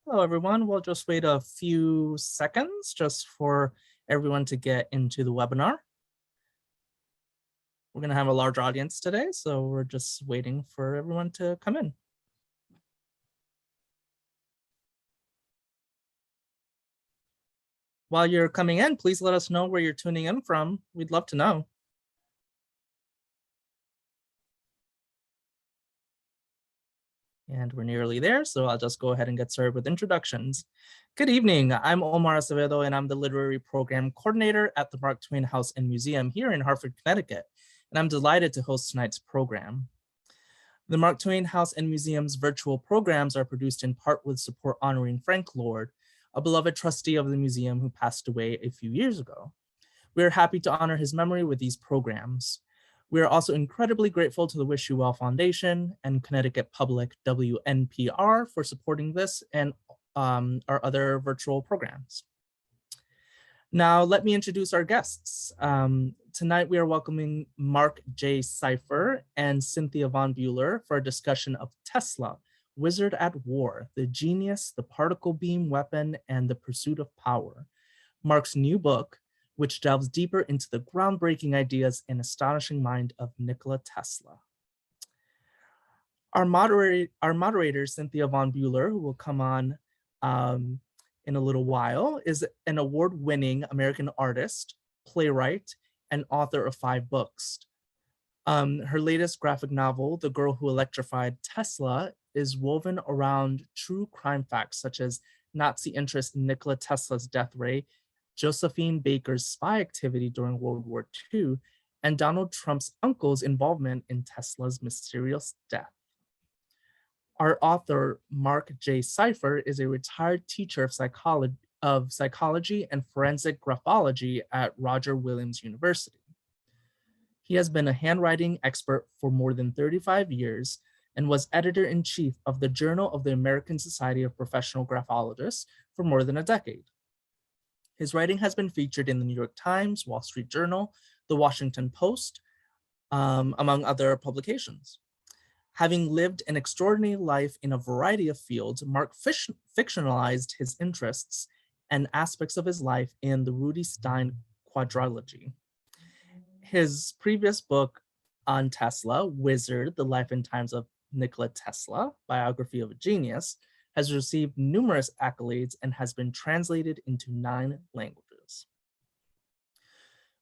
Hello, everyone. We'll just wait a few seconds just for everyone to get into the webinar. We're going to have a large audience today, so we're just waiting for everyone to come in. While you're coming in, please let us know where you're tuning in from. We'd love to know. And we're nearly there, so I'll just go ahead and get started with introductions. Good evening, I'm Omar Acevedo, and I'm the Literary Program Coordinator at the Mark Twain House and Museum here in Hartford, Connecticut, and I'm delighted to host tonight's program. The Mark Twain House and Museum's virtual programs are produced in part with support honoring Frank Lord, a beloved trustee of the museum who passed away a few years ago. We are happy to honor his memory with these programs. We are also incredibly grateful to the Wish You Well Foundation and Connecticut Public WNPR for supporting this and our other virtual programs. Now, let me introduce our guests. Tonight, we are welcoming Marc J. Seifer and Cynthia von Buhler for a discussion of Tesla, Wizard at War, the Genius, the Particle Beam Weapon, and the Pursuit of Power. Marc's new book, which delves deeper into the groundbreaking ideas and astonishing mind of Nikola Tesla. Our moderator, Cynthia von Buhler, who will come on in a little while, is an award-winning American artist, playwright, and author of 5 books. Her latest graphic novel, The Girl Who Electrified Tesla, is woven around true crime facts such as Nazi interest in Nikola Tesla's death ray, Josephine Baker's spy activity during World War II, and Donald Trump's uncle's involvement in Tesla's mysterious death. Our author, Marc J. Seifer, is a retired teacher of psychology and forensic graphology at Roger Williams University. He has been a handwriting expert for more than 35 years and was editor-in-chief of the Journal of the American Society of Professional Graphologists for more than a decade. His writing has been featured in the New York Times, Wall Street Journal, the Washington Post, among other publications. Having lived an extraordinary life in a variety of fields, Marc fictionalized his interests and aspects of his life in the Rudy Stein quadrilogy. His previous book on Tesla, Wizard, The Life and Times of Nikola Tesla, Biography of a Genius, has received numerous accolades and has been translated into 9 languages.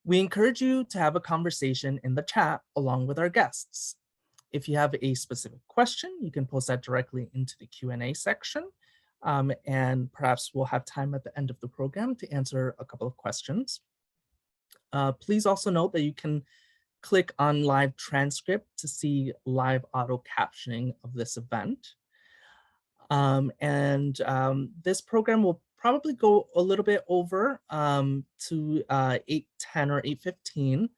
We encourage you to have a conversation in the chat along with our guests. If you have a specific question, you can post that directly into the Q&A section, and perhaps we'll have time at the end of the program to answer a couple of questions. Please also note that you can click on live transcript to see live auto captioning of this event. This program will probably go a little bit over to 8:10 or 8:15,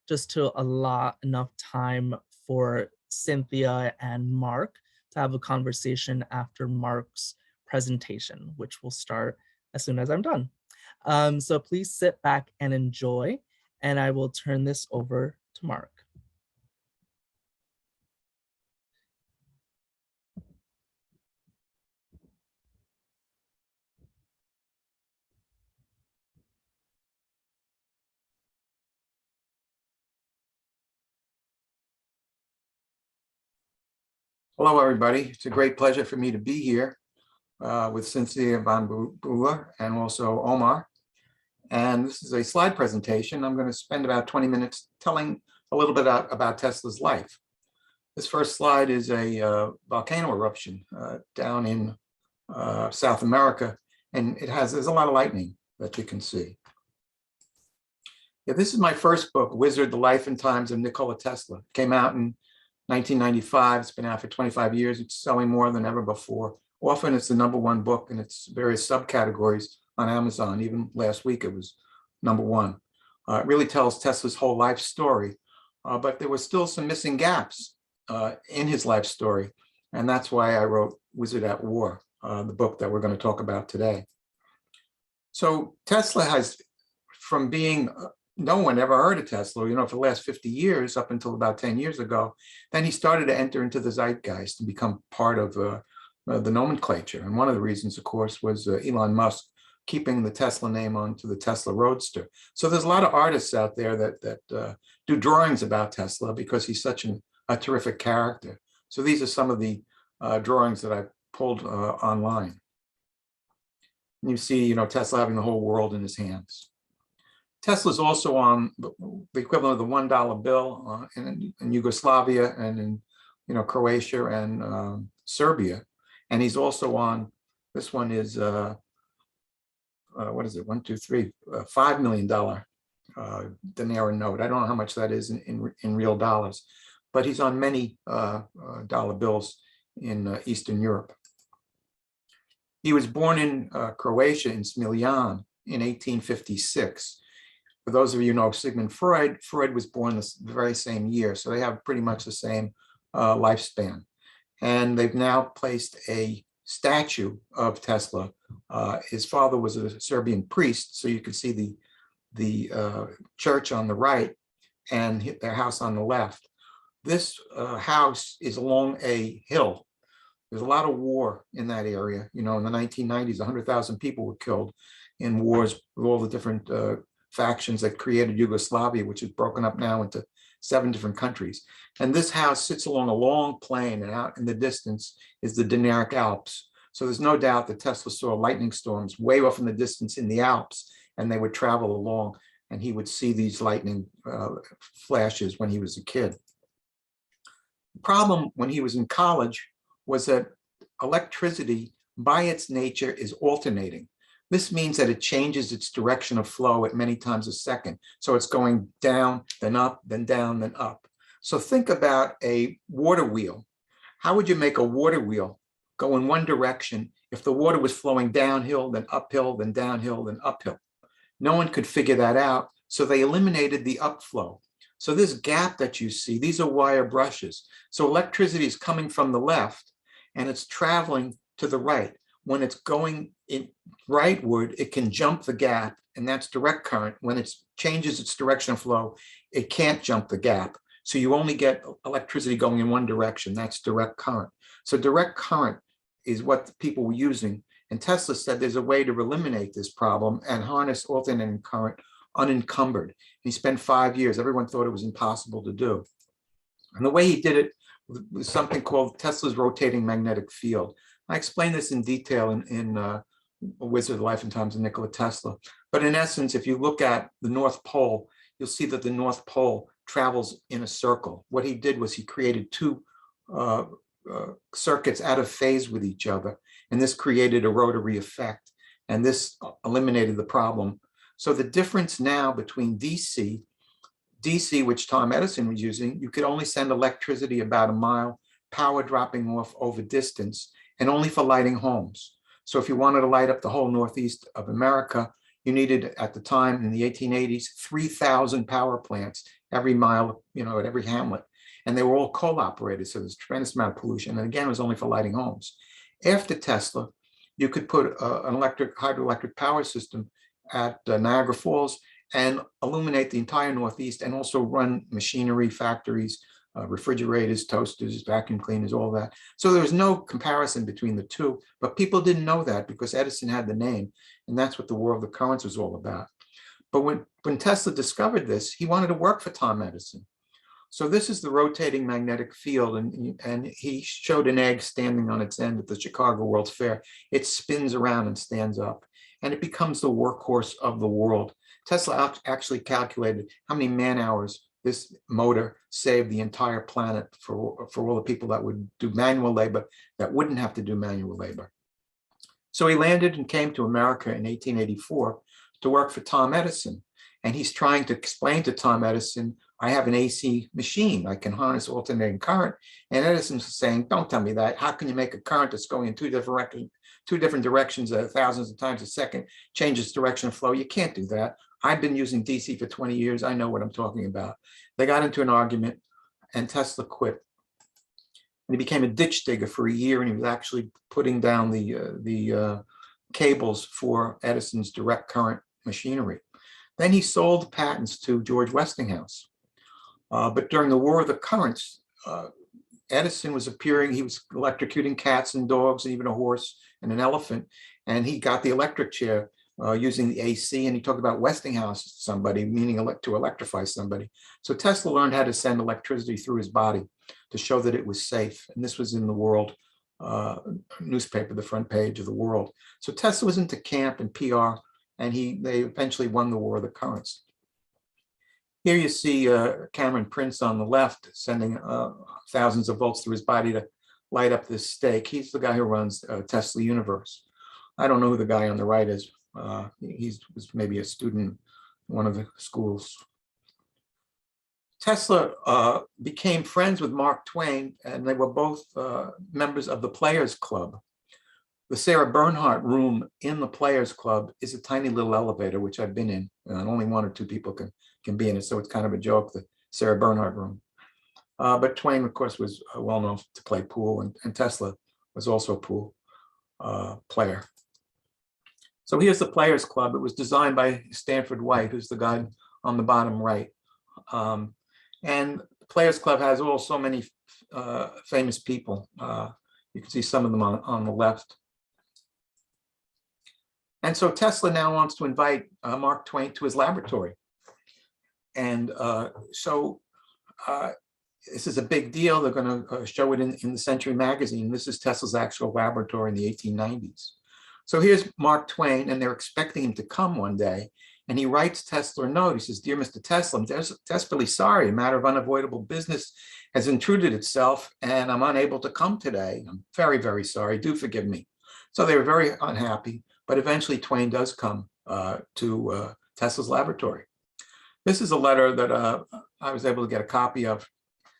just to allow enough time for Cynthia and Marc to have a conversation after Marc's presentation, which will start as soon as I'm done. So please sit back and enjoy, and I will turn this over to Marc. Hello, everybody. It's a great pleasure for me to be here with Cynthia von Buhler and also Omar. And this is a slide presentation. I'm going to spend about 20 minutes telling a little bit about Tesla's life. This first slide is a volcano eruption down in South America, and there's a lot of lightning that you can see. Yeah, this is my first book, Wizard, The Life and Times of Nikola Tesla. It came out in 1995. It's been out for 25 years. It's selling more than ever before. Often it's the #1 book in its various subcategories on Amazon. Even last week it was #1. It really tells Tesla's whole life story, but there were still some missing gaps in his life story. And that's why I wrote Wizard at War, the book that we're going to talk about today. So Tesla has, from being no one ever heard of Tesla, for the last 50 years, up until about 10 years ago. Then he started to enter into the zeitgeist and become part of the nomenclature. And one of the reasons, of course, was Elon Musk keeping the Tesla name onto the Tesla Roadster. So there's a lot of artists out there that do drawings about Tesla because he's such a terrific character. So these are some of the drawings that I pulled online. And you see, Tesla having the whole world in his hands. Tesla's also on the equivalent of the $1 bill in Yugoslavia and in Croatia and Serbia. And he's also on, this one is, what is it, $5 million dinero note. I don't know how much that is in real dollars, but he's on many dollar bills in Eastern Europe. He was born in Croatia, in Smiljan, in 1856. For those of you who know Sigmund Freud, Freud was born the very same year, so they have pretty much the same lifespan. And they've now placed a statue of Tesla. His father was a Serbian priest, so you can see the church on the right and their house on the left. This house is along a hill. There's a lot of war in that area. In the 1990s, 100,000 people were killed in wars with all the different factions that created Yugoslavia, which is broken up now into 7 different countries. And this house sits along a long plain, and out in the distance is the Dinaric Alps. So there's no doubt that Tesla saw lightning storms way off in the distance in the Alps, and they would travel along, and he would see these lightning flashes when he was a kid. The problem when he was in college was that electricity, by its nature, is alternating. This means that it changes its direction of flow at many times a second. So it's going down, then up, then down, then up. So think about a water wheel. How would you make a water wheel go in one direction if the water was flowing downhill, then uphill, then downhill, then uphill? No one could figure that out, so they eliminated the upflow. So this gap that you see, these are wire brushes. So electricity is coming from the left, and it's traveling to the right. When it's going in rightward, it can jump the gap, and that's direct current. When it changes its direction of flow, it can't jump the gap. So you only get electricity going in one direction. That's direct current. So direct current is what people were using. And Tesla said there's a way to eliminate this problem and harness alternating current unencumbered. He spent 5 years. Everyone thought it was impossible to do. And the way he did it was something called Tesla's rotating magnetic field. I explain this in detail in A Wizard of Life and Times of Nikola Tesla. But in essence, if you look at the North Pole, you'll see that the North Pole travels in a circle. What he did was he created 2 circuits out of phase with each other, and this created a rotary effect, and this eliminated the problem. So the difference now between DC, which Tom Edison was using, you could only send electricity about a mile, power dropping off over distance, and only for lighting homes. So if you wanted to light up the whole Northeast of America, you needed, at the time in the 1880s, 3,000 power plants every mile, at every hamlet. And they were all coal operated, so there's a tremendous amount of pollution. And again, it was only for lighting homes. After Tesla, you could put an hydroelectric power system at Niagara Falls and illuminate the entire Northeast, and also run machinery, factories, refrigerators, toasters, vacuum cleaners, all that. So there was no comparison between the two, but people didn't know that because Edison had the name, and that's what the War of the Currents was all about. But when Tesla discovered this, he wanted to work for Tom Edison. So this is the rotating magnetic field, and he showed an egg standing on its end at the Chicago World's Fair. It spins around and stands up, and it becomes the workhorse of the world. Tesla actually calculated how many man-hours this motor saved the entire planet for all the people that would do manual labor that wouldn't have to do manual labor. So he landed and came to America in 1884 to work for Tom Edison. And he's trying to explain to Tom Edison, I have an AC machine. I can harness alternating current. And Edison's saying, don't tell me that. How can you make a current that's going in two different directions thousands of times a second, change its direction of flow? You can't do that. I've been using DC for 20 years. I know what I'm talking about. They got into an argument, and Tesla quit. And he became a ditch digger for a year, and he was actually putting down the cables for Edison's direct current machinery. Then he sold patents to George Westinghouse. But during the War of the Currents, Edison was appearing, he was electrocuting cats and dogs and even a horse and an elephant. And he got the electric chair using the AC, and he talked about Westinghouse somebody, meaning to electrify somebody. So Tesla learned how to send electricity through his body to show that it was safe. And this was in the World newspaper, the front page of the World. So Tesla was into camp and PR, and they eventually won the War of the Currents. Here you see Cameron Prince on the left sending thousands of volts through his body to light up this stake. He's the guy who runs Tesla Universe. I don't know who the guy on the right is. He was maybe a student in one of the schools. Tesla became friends with Mark Twain, and they were both members of the Players Club. The Sarah Bernhardt room in the Players Club is a tiny little elevator, which I've been in, and only one or two people can be in it, so it's kind of a joke, the Sarah Bernhardt room. But Twain, of course, was well known to play pool, and Tesla was also a pool player. So here's the Players Club. It was designed by Stanford White, who's the guy on the bottom right. And the Players Club has so many famous people. You can see some of them on the left. And so Tesla now wants to invite Mark Twain to his laboratory. And this is a big deal. They're going to show it in the Century magazine. This is Tesla's actual laboratory in the 1890s. So here's Mark Twain, and they're expecting him to come one day. And he writes Tesla a note. He says, "Dear Mr. Tesla, I'm desperately sorry. A matter of unavoidable business has intruded itself, and I'm unable to come today. I'm very, very sorry. Do forgive me." So they were very unhappy. But eventually Twain does come to Tesla's laboratory. This is a letter that I was able to get a copy of,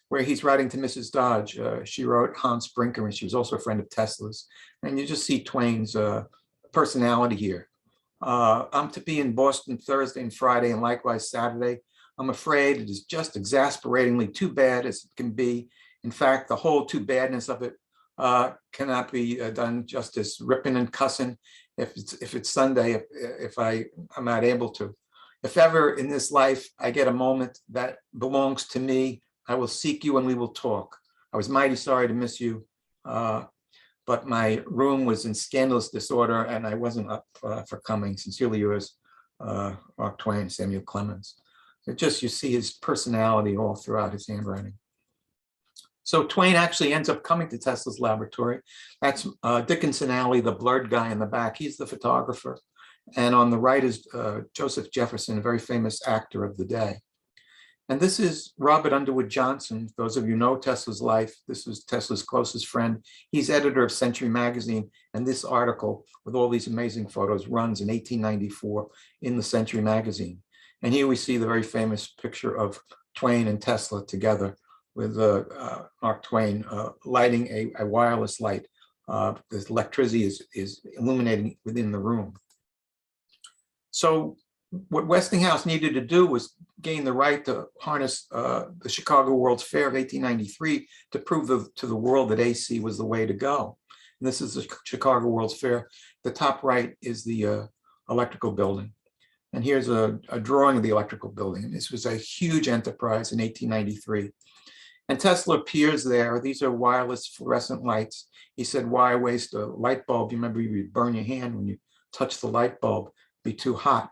where he's writing to Mrs. Dodge. She wrote Hans Brinker, and she was also a friend of Tesla's. And you just see Twain's personality here. "I'm to be in Boston Thursday and Friday, and likewise Saturday. I'm afraid it is just exasperatingly too bad as it can be. In fact, the whole too badness of it cannot be done justice. Ripping and cussing if it's Sunday, if I'm not able to. If ever in this life I get a moment that belongs to me, I will seek you and we will talk. I was mighty sorry to miss you, but my room was in scandalous disorder and I wasn't up for coming. Sincerely yours, Mark Twain, Samuel Clemens." You see his personality all throughout his handwriting. So Twain actually ends up coming to Tesla's laboratory. That's Dickinson Alley, the blurred guy in the back. He's the photographer. And on the right is Joseph Jefferson, a very famous actor of the day. And this is Robert Underwood Johnson. Those of you know Tesla's life. This was Tesla's closest friend. He's editor of Century magazine. And this article with all these amazing photos runs in 1894 in the Century magazine. And here we see the very famous picture of Twain and Tesla together, with Mark Twain lighting a wireless light. This electricity is illuminating within the room. So what Westinghouse needed to do was gain the right to harness the Chicago World's Fair of 1893 to prove to the world that AC was the way to go. And this is the Chicago World's Fair. The top right is the electrical building. And here's a drawing of the electrical building. And this was a huge enterprise in 1893. And Tesla appears there. These are wireless fluorescent lights. He said, "Why waste a light bulb? You remember you would burn your hand when you touch the light bulb, be too hot."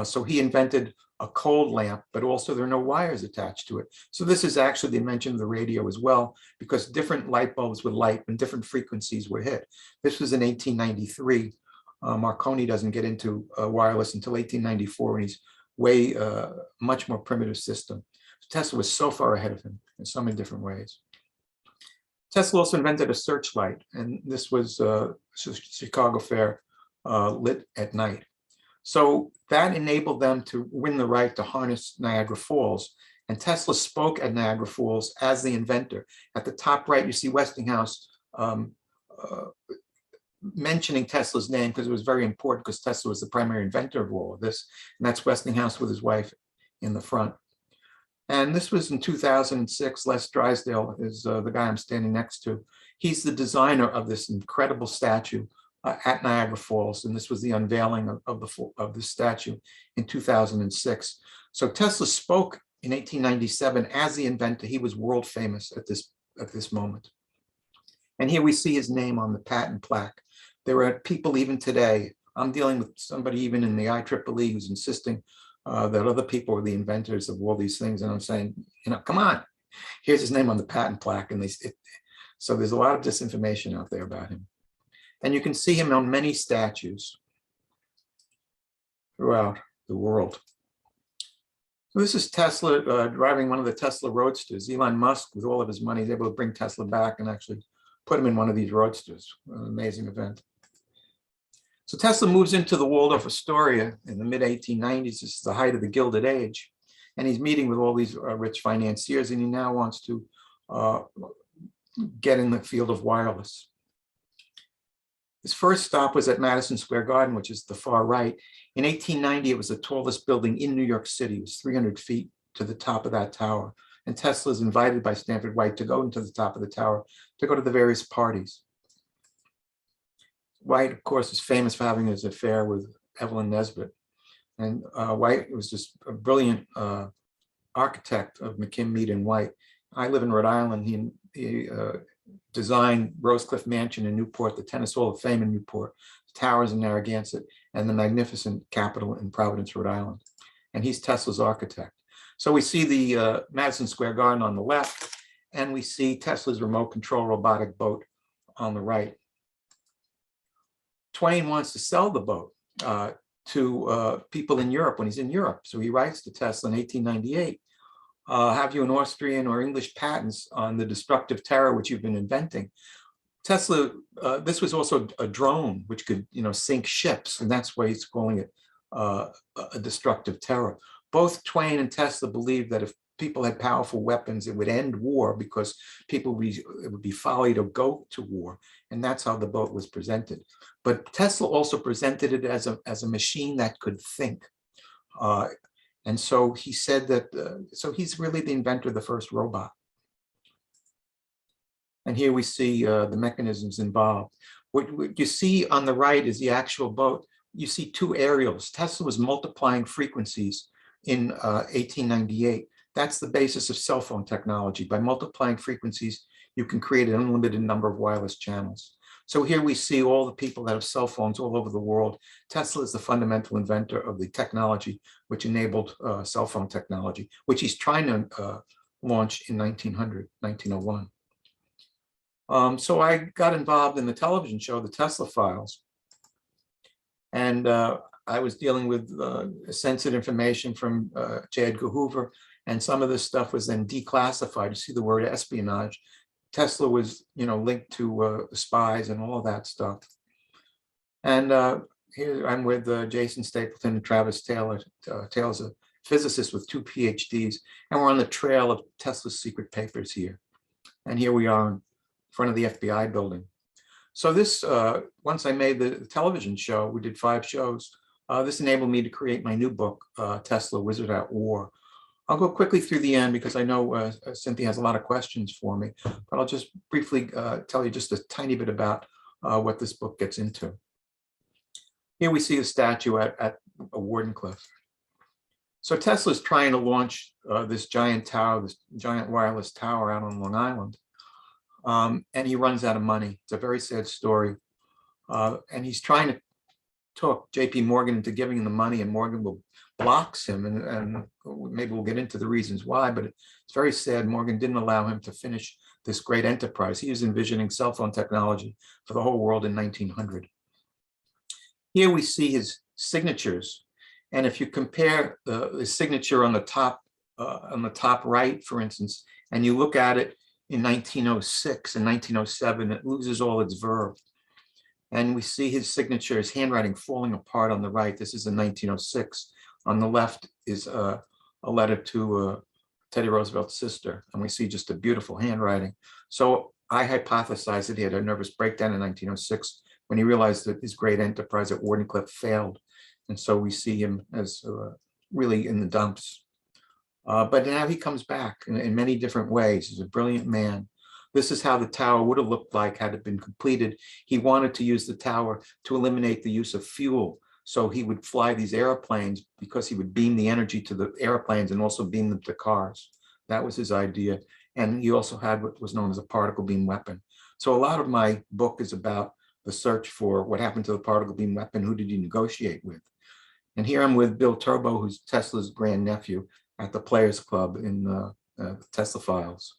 So he invented a cold lamp, but also there are no wires attached to it. So this is actually the invention of the radio as well, because different light bulbs would light when different frequencies were hit. This was in 1893. Marconi doesn't get into wireless until 1894, and he's way much more primitive system. Tesla was so far ahead of him in so many different ways. Tesla also invented a searchlight, and this was Chicago Fair lit at night. So that enabled them to win the right to harness Niagara Falls. And Tesla spoke at Niagara Falls as the inventor. At the top right, you see Westinghouse mentioning Tesla's name because it was very important, because Tesla was the primary inventor of all of this. And that's Westinghouse with his wife in the front. And this was in 2006. Les Drysdale is the guy I'm standing next to. He's the designer of this incredible statue at Niagara Falls. And this was the unveiling of the statue in 2006. So Tesla spoke in 1897 as the inventor. He was world famous at this at this moment. And here we see his name on the patent plaque. There are people even today, I'm dealing with somebody even in the IEEE who's insisting that other people are the inventors of all these things. And I'm saying, come on, here's his name on the patent plaque. And so there's a lot of disinformation out there about him. And you can see him on many statues throughout the world. So this is Tesla driving one of the Tesla Roadsters. Elon Musk, with all of his money, is able to bring Tesla back and actually put him in one of these Roadsters. An amazing event. So Tesla moves into the Waldorf Astoria in the mid-1890s. This is the height of the Gilded Age. And he's meeting with all these rich financiers, and he now wants to get in the field of wireless. His first stop was at Madison Square Garden, which is the far right. In 1890, it was the tallest building in New York City. It was 300 feet to the top of that tower. And Tesla is invited by Stanford White to go into the top of the tower to go to the various parties. White, of course, is famous for having his affair with Evelyn Nesbit. And White was just a brilliant architect of McKim, Mead, and White. I live in Rhode Island. He designed Rosecliff Mansion in Newport, the Tennis Hall of Fame in Newport, the towers in Narragansett, and the magnificent Capitol in Providence, Rhode Island. And he's Tesla's architect. So we see the Madison Square Garden on the left, and we see Tesla's remote control robotic boat on the right. Twain wants to sell the boat to people in Europe when he's in Europe. So he writes to Tesla in 1898, have you an Austrian or English patents on the destructive terror which you've been inventing? Tesla, this was also a drone which could, sink ships, and that's why he's calling it a destructive terror. Both Twain and Tesla believed that if people had powerful weapons, it would end war because it would be folly to go to war, and that's how the boat was presented. But Tesla also presented it as a machine that could think. And so he said that, so he's really the inventor of the first robot. And here we see the mechanisms involved. What you see on the right is the actual boat. You see two aerials. Tesla was multiplying frequencies in 1898. That's the basis of cell phone technology. By multiplying frequencies, you can create an unlimited number of wireless channels. So here we see all the people that have cell phones all over the world. Tesla is the fundamental inventor of the technology which enabled cell phone technology, which he's trying to launch in 1901. So I got involved in the television show, The Tesla Files. And I was dealing with sensitive information from J. Edgar Hoover, and some of this stuff was then declassified. You see the word espionage. Tesla was, linked to spies and all of that stuff. And here I'm with Jason Stapleton and Travis Taylor. Taylor's a physicist with 2 PhDs, and we're on the trail of Tesla's secret papers here. And here we are in front of the FBI building. So this, once I made the television show, we did 5 shows. This enabled me to create my new book, Tesla, Wizard at War. I'll go quickly through the end because I know Cynthia has a lot of questions for me, but I'll just briefly tell you just a tiny bit about what this book gets into. Here we see a statue at Wardenclyffe. So Tesla's trying to launch this giant tower, this giant wireless tower out on Long Island. And he runs out of money. It's a very sad story. And he's trying to talk JP Morgan into giving him the money, and Morgan blocks him, and maybe we'll get into the reasons why, but it's very sad. Morgan didn't allow him to finish this great enterprise. He was envisioning cell phone technology for the whole world in 1900. Here we see his signatures, and if you compare the signature on the top right, for instance, and you look at it in 1906 and 1907, it loses all its verve. And we see his signature, his handwriting falling apart on the right. This is in 1906. On the left is a letter to Teddy Roosevelt's sister, and we see just a beautiful handwriting. So I hypothesized that he had a nervous breakdown in 1906 when he realized that his great enterprise at Wardenclyffe failed. And so we see him as really in the dumps. But now he comes back in many different ways. He's a brilliant man. This is how the tower would have looked like had it been completed. He wanted to use the tower to eliminate the use of fuel. So he would fly these airplanes because he would beam the energy to the airplanes and also beam them to cars. That was his idea. And he also had what was known as a particle beam weapon. So a lot of my book is about the search for what happened to the particle beam weapon, who did he negotiate with? And here I'm with Bill Turbo, who's Tesla's grandnephew at the Players Club in the Tesla Files.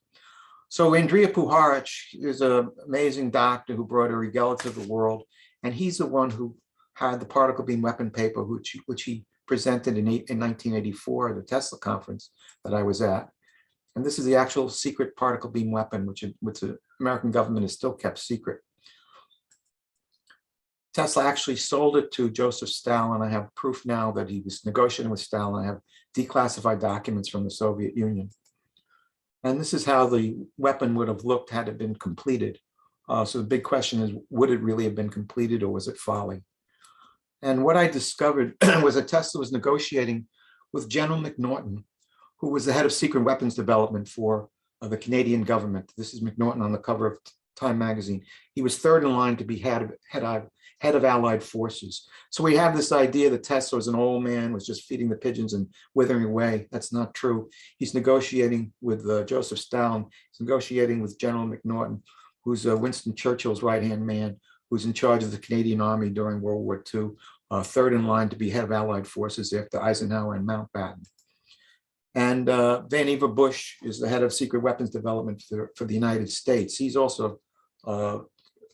So Andrea Puharich is an amazing doctor who brought Rigella to the world. And he's the one who had the particle beam weapon paper, which he presented in 1984 at the Tesla conference that I was at. And this is the actual secret particle beam weapon, which the American government has still kept secret. Tesla actually sold it to Joseph Stalin. I have proof now that he was negotiating with Stalin. I have declassified documents from the Soviet Union. And this is how the weapon would have looked had it been completed. So the big question is, would it really have been completed, or was it folly? And what I discovered was that Tesla was negotiating with General McNaughton, who was the head of secret weapons development for the Canadian government. This is McNaughton on the cover of Time magazine. He was third in line to be head of Allied forces. So we have this idea that Tesla was an old man, was just feeding the pigeons and withering away. That's not true. He's negotiating with Joseph Stalin. He's negotiating with General McNaughton, who's Winston Churchill's right-hand man, who's in charge of the Canadian Army during World War II, third in line to be head of Allied forces after Eisenhower and Mountbatten. And Vannevar Bush is the head of secret weapons development for the United States. He's also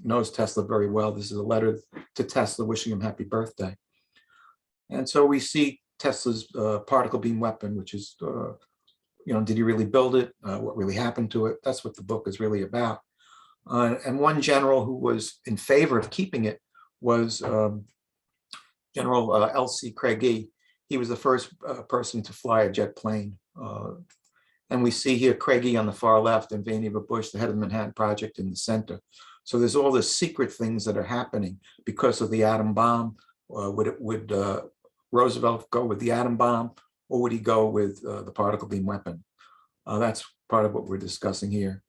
knows Tesla very well. This is a letter to Tesla wishing him happy birthday. And so we see Tesla's particle beam weapon, which is, did he really build it? What really happened to it? That's what the book is really about. And one general who was in favor of keeping it was General L.C. Craigie. He was the first person to fly a jet plane. And we see here Craigie on the far left and Vannevar Bush, the head of the Manhattan Project, in the center. So there's all the secret things that are happening because of the atom bomb. Would Roosevelt go with the atom bomb, or would he go with the particle beam weapon? That's part of what we're discussing here.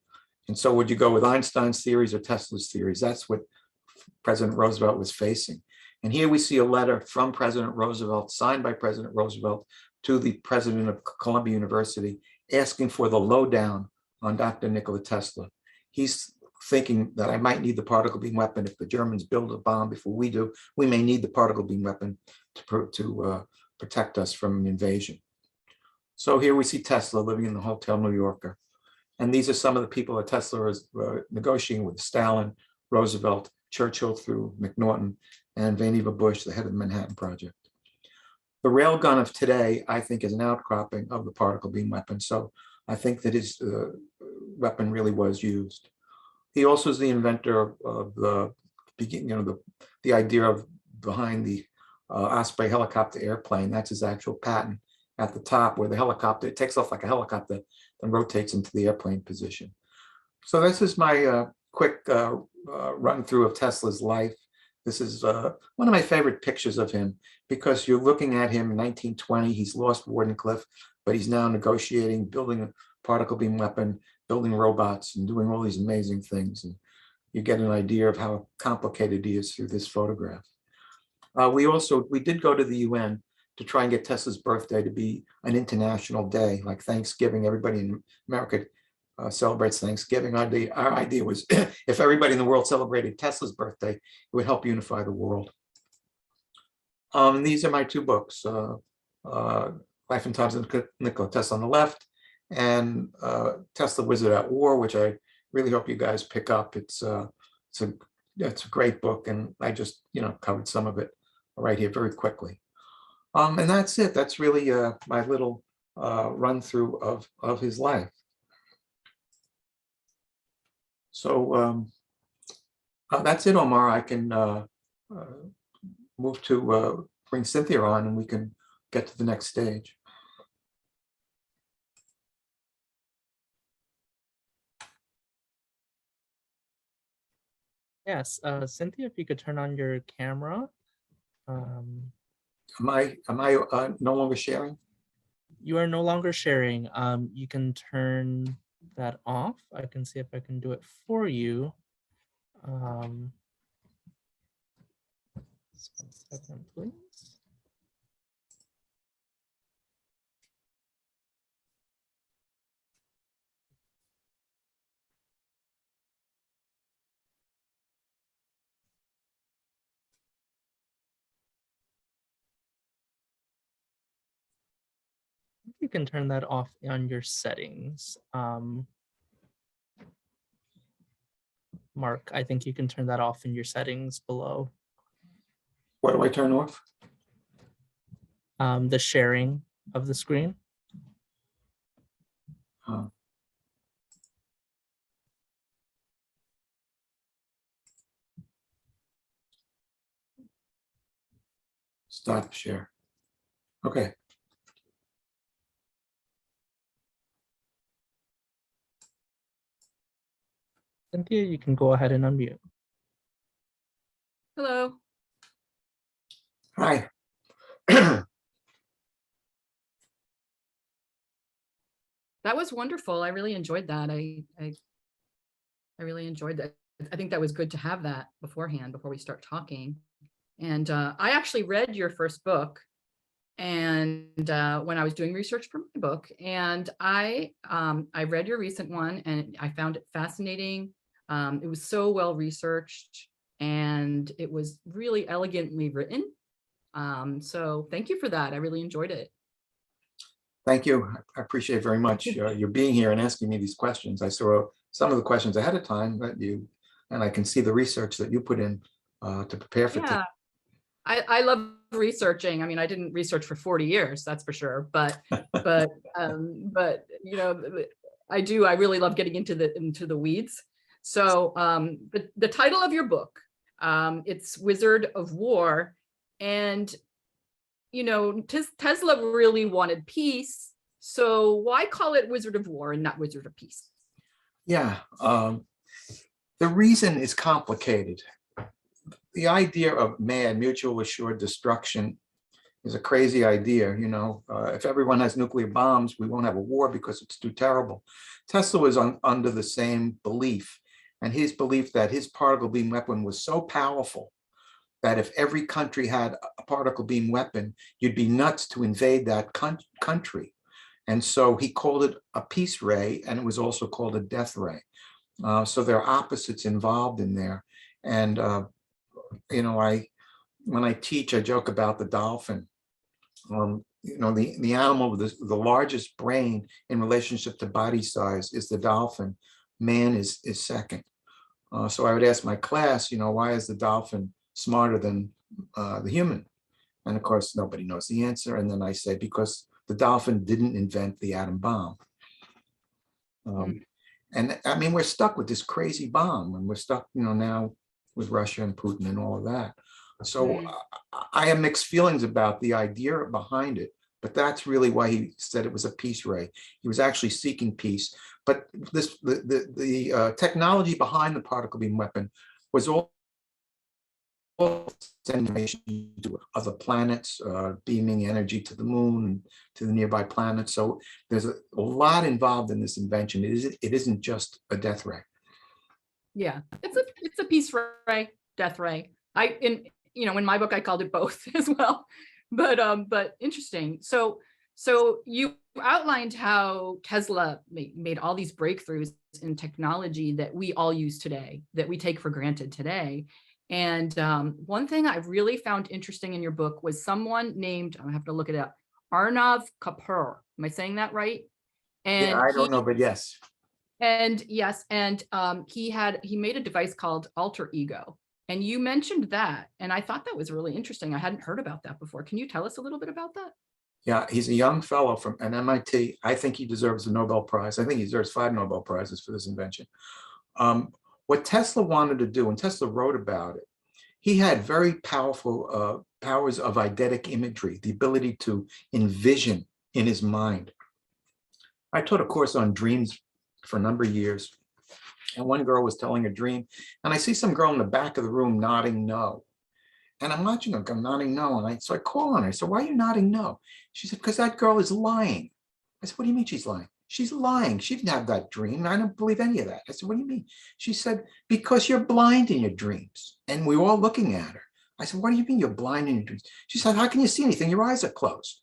And so would you go with Einstein's theories or Tesla's theories? That's what President Roosevelt was facing. And here we see a letter from President Roosevelt, signed by President Roosevelt, to the president of Columbia University, asking for the lowdown on Dr. Nikola Tesla. He's thinking that I might need the particle beam weapon. If the Germans build a bomb before we do, we may need the particle beam weapon to protect us from an invasion. So here we see Tesla living in the Hotel New Yorker. And these are some of the people that Tesla is negotiating with: Stalin, Roosevelt, Churchill through McNaughton, and Vannevar Bush, the head of the Manhattan Project. The railgun of today, I think, is an outcropping of the particle beam weapon. So I think that his weapon really was used. He also is the inventor of the beginning, the idea of behind the Osprey helicopter airplane. That's his actual patent at the top, where the helicopter, it takes off like a helicopter, then rotates into the airplane position. So this is my quick run through of Tesla's life. This is one of my favorite pictures of him, because you're looking at him in 1920. He's lost Wardenclyffe, but he's now negotiating, building a particle beam weapon, building robots, and doing all these amazing things. And you get an idea of how complicated he is through this photograph. We did go to the UN to try and get Tesla's birthday to be an international day, like Thanksgiving. Everybody in America celebrates Thanksgiving. Our idea was if everybody in the world celebrated Tesla's birthday, it would help unify the world. These are my two books, Life and Times of Nikola Tesla on the left, and Tesla Wizard at War, which I really hope you guys pick up. It's a great book, and I just covered some of it right here very quickly. And that's it. That's really my little run through of his life. So that's it, Omar. I can move to bring Cynthia on, and we can get to the next stage. Yes, Cynthia, if you could turn on your camera. Am I no longer sharing? You are no longer sharing. You can turn that off. I can see if I can do it for you. Just 1 second, please. you can turn that off on your settings. Mark, I think you can turn that off in your settings below. What do I turn off? The sharing of the screen. Stop share. Okay. Cynthia, you can go ahead and unmute. Hello. Hi. That was wonderful. I really enjoyed that. I really enjoyed that. I think that was good to have that beforehand before we start talking. And I actually read your first book, and when I was doing research for my book, and I read your recent one, and I found it fascinating. It was so well researched, and it was really elegantly written. So thank you for that. I really enjoyed it. Thank you. I appreciate it very much you being here and asking me these questions. I saw some of the questions ahead of time that and I can see the research that you put in to prepare for today. I love researching. I mean, I didn't research for 40 years, that's for sure. But you know, I really love getting into the weeds. So the title of your book, it's Wizard of War, and you know, Tesla really wanted peace. So why call it Wizard of War and not Wizard of Peace? Yeah, the reason is complicated. The idea of mad, mutual assured destruction is a crazy idea. You know, if everyone has nuclear bombs, we won't have a war because it's too terrible. Tesla was under the same belief, and his belief that his particle beam weapon was so powerful that if every country had a particle beam weapon, you'd be nuts to invade that country. And so he called it a peace ray, and it was also called a death ray. So there are opposites involved in there. And, you know, when I teach, I joke about the dolphin. You know, the animal with the largest brain in relationship to body size is the dolphin. Man is second. So I would ask my class, you know, why is the dolphin smarter than the human? And of course, nobody knows the answer. And then I say, because the dolphin didn't invent the atom bomb. And I mean, we're stuck with this crazy bomb, and we're stuck, you know, now with Russia and Putin and all of that. So I have mixed feelings about the idea behind it, but that's really why he said it was a peace ray. He was actually seeking peace. But the technology behind the particle beam weapon was all information to other planets, beaming energy to the moon and to the nearby planets. So there's a lot involved in this invention. It isn't just a death ray. Yeah, it's a peace ray, death ray. You know, in my book I called it both as well. But interesting. So you outlined how Tesla made all these breakthroughs in technology that we all use today, that we take for granted today. And one thing I really found interesting in your book was someone named, I have to look it up, Arnav Kapoor. Am I saying that right? And yeah, I don't know, but yes. And yes, and he made a device called Alter Ego. And you mentioned that, and I thought that was really interesting. I hadn't heard about that before. Can you tell us a little bit about that? Yeah, he's a young fellow from an MIT. I think he deserves a Nobel Prize. I think he deserves 5 Nobel Prizes for this invention. What Tesla wanted to do, and Tesla wrote about it, he had very powerful powers of eidetic imagery, the ability to envision in his mind. I taught a course on dreams for a number of years, and one girl was telling a dream, and I see some girl in the back of the room nodding no. And I'm watching her go nodding no, and so I call on her. I said, why are you nodding no? She said, because that girl is lying. I said, what do you mean she's lying? She's lying. She didn't have that dream. I don't believe any of that. I said, what do you mean? She said, because you're blind in your dreams. And we were all looking at her. I said, what do you mean you're blind in your dreams? She said, how can you see anything? Your eyes are closed.